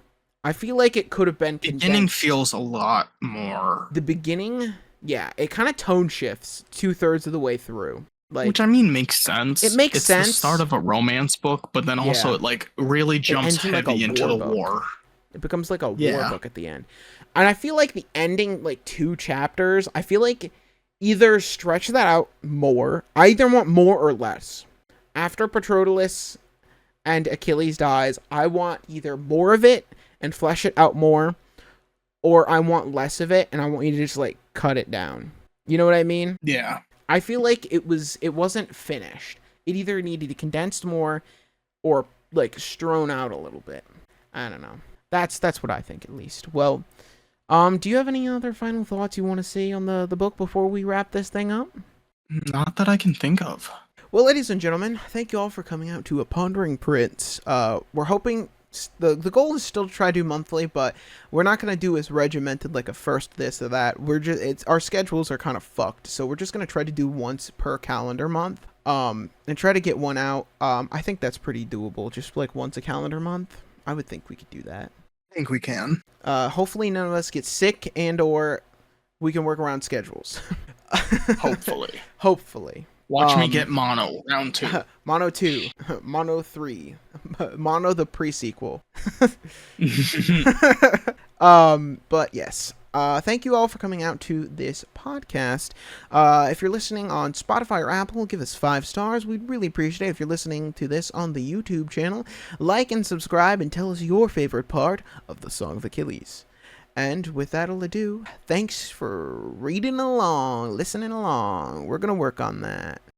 I feel like it could have been condensed. Beginning feels a lot more. The beginning, yeah, it kind of tone shifts 2/3 of the way through. Like, which I mean makes sense. It makes sense. It's the start of a romance book, but then also it like really jumps heavy into the war. It becomes like a war book at the end. And I feel like the ending, like 2 chapters, I feel like either stretch that out more. I either want more or less. After Patroclus and Achilles dies, I want either more of it and flesh it out more, or I want less of it and I want you to just like cut it down. You know what I mean? Yeah. I feel like it wasn't finished. It either needed to be condensed more or like strewn out a little bit. I don't know. That's what I think, at least. Well, do you have any other final thoughts you want to say on the book before we wrap this thing up? Not that I can think of. Well, ladies and gentlemen, thank you all for coming out to a Pondering Prints. We're hoping the goal is still to try to do monthly, but we're not going to do as regimented like a first this or that. Our schedules are kind of fucked, so we're just going to try to do once per calendar month. And try to get one out. I think that's pretty doable, just like once a calendar month. I would think we could do that. I think we can. Hopefully none of us get sick and or we can work around schedules. Hopefully. Hopefully. Watch me get Mono, round 2. Mono 2. Mono 3. Mono the pre-sequel. But yes. Thank you all for coming out to this podcast. If you're listening on Spotify or Apple, give us 5 stars. We'd really appreciate it. If you're listening to this on the YouTube channel, like and subscribe and tell us your favorite part of the Song of Achilles. And without ado, thanks for reading along, listening along. We're going to work on that.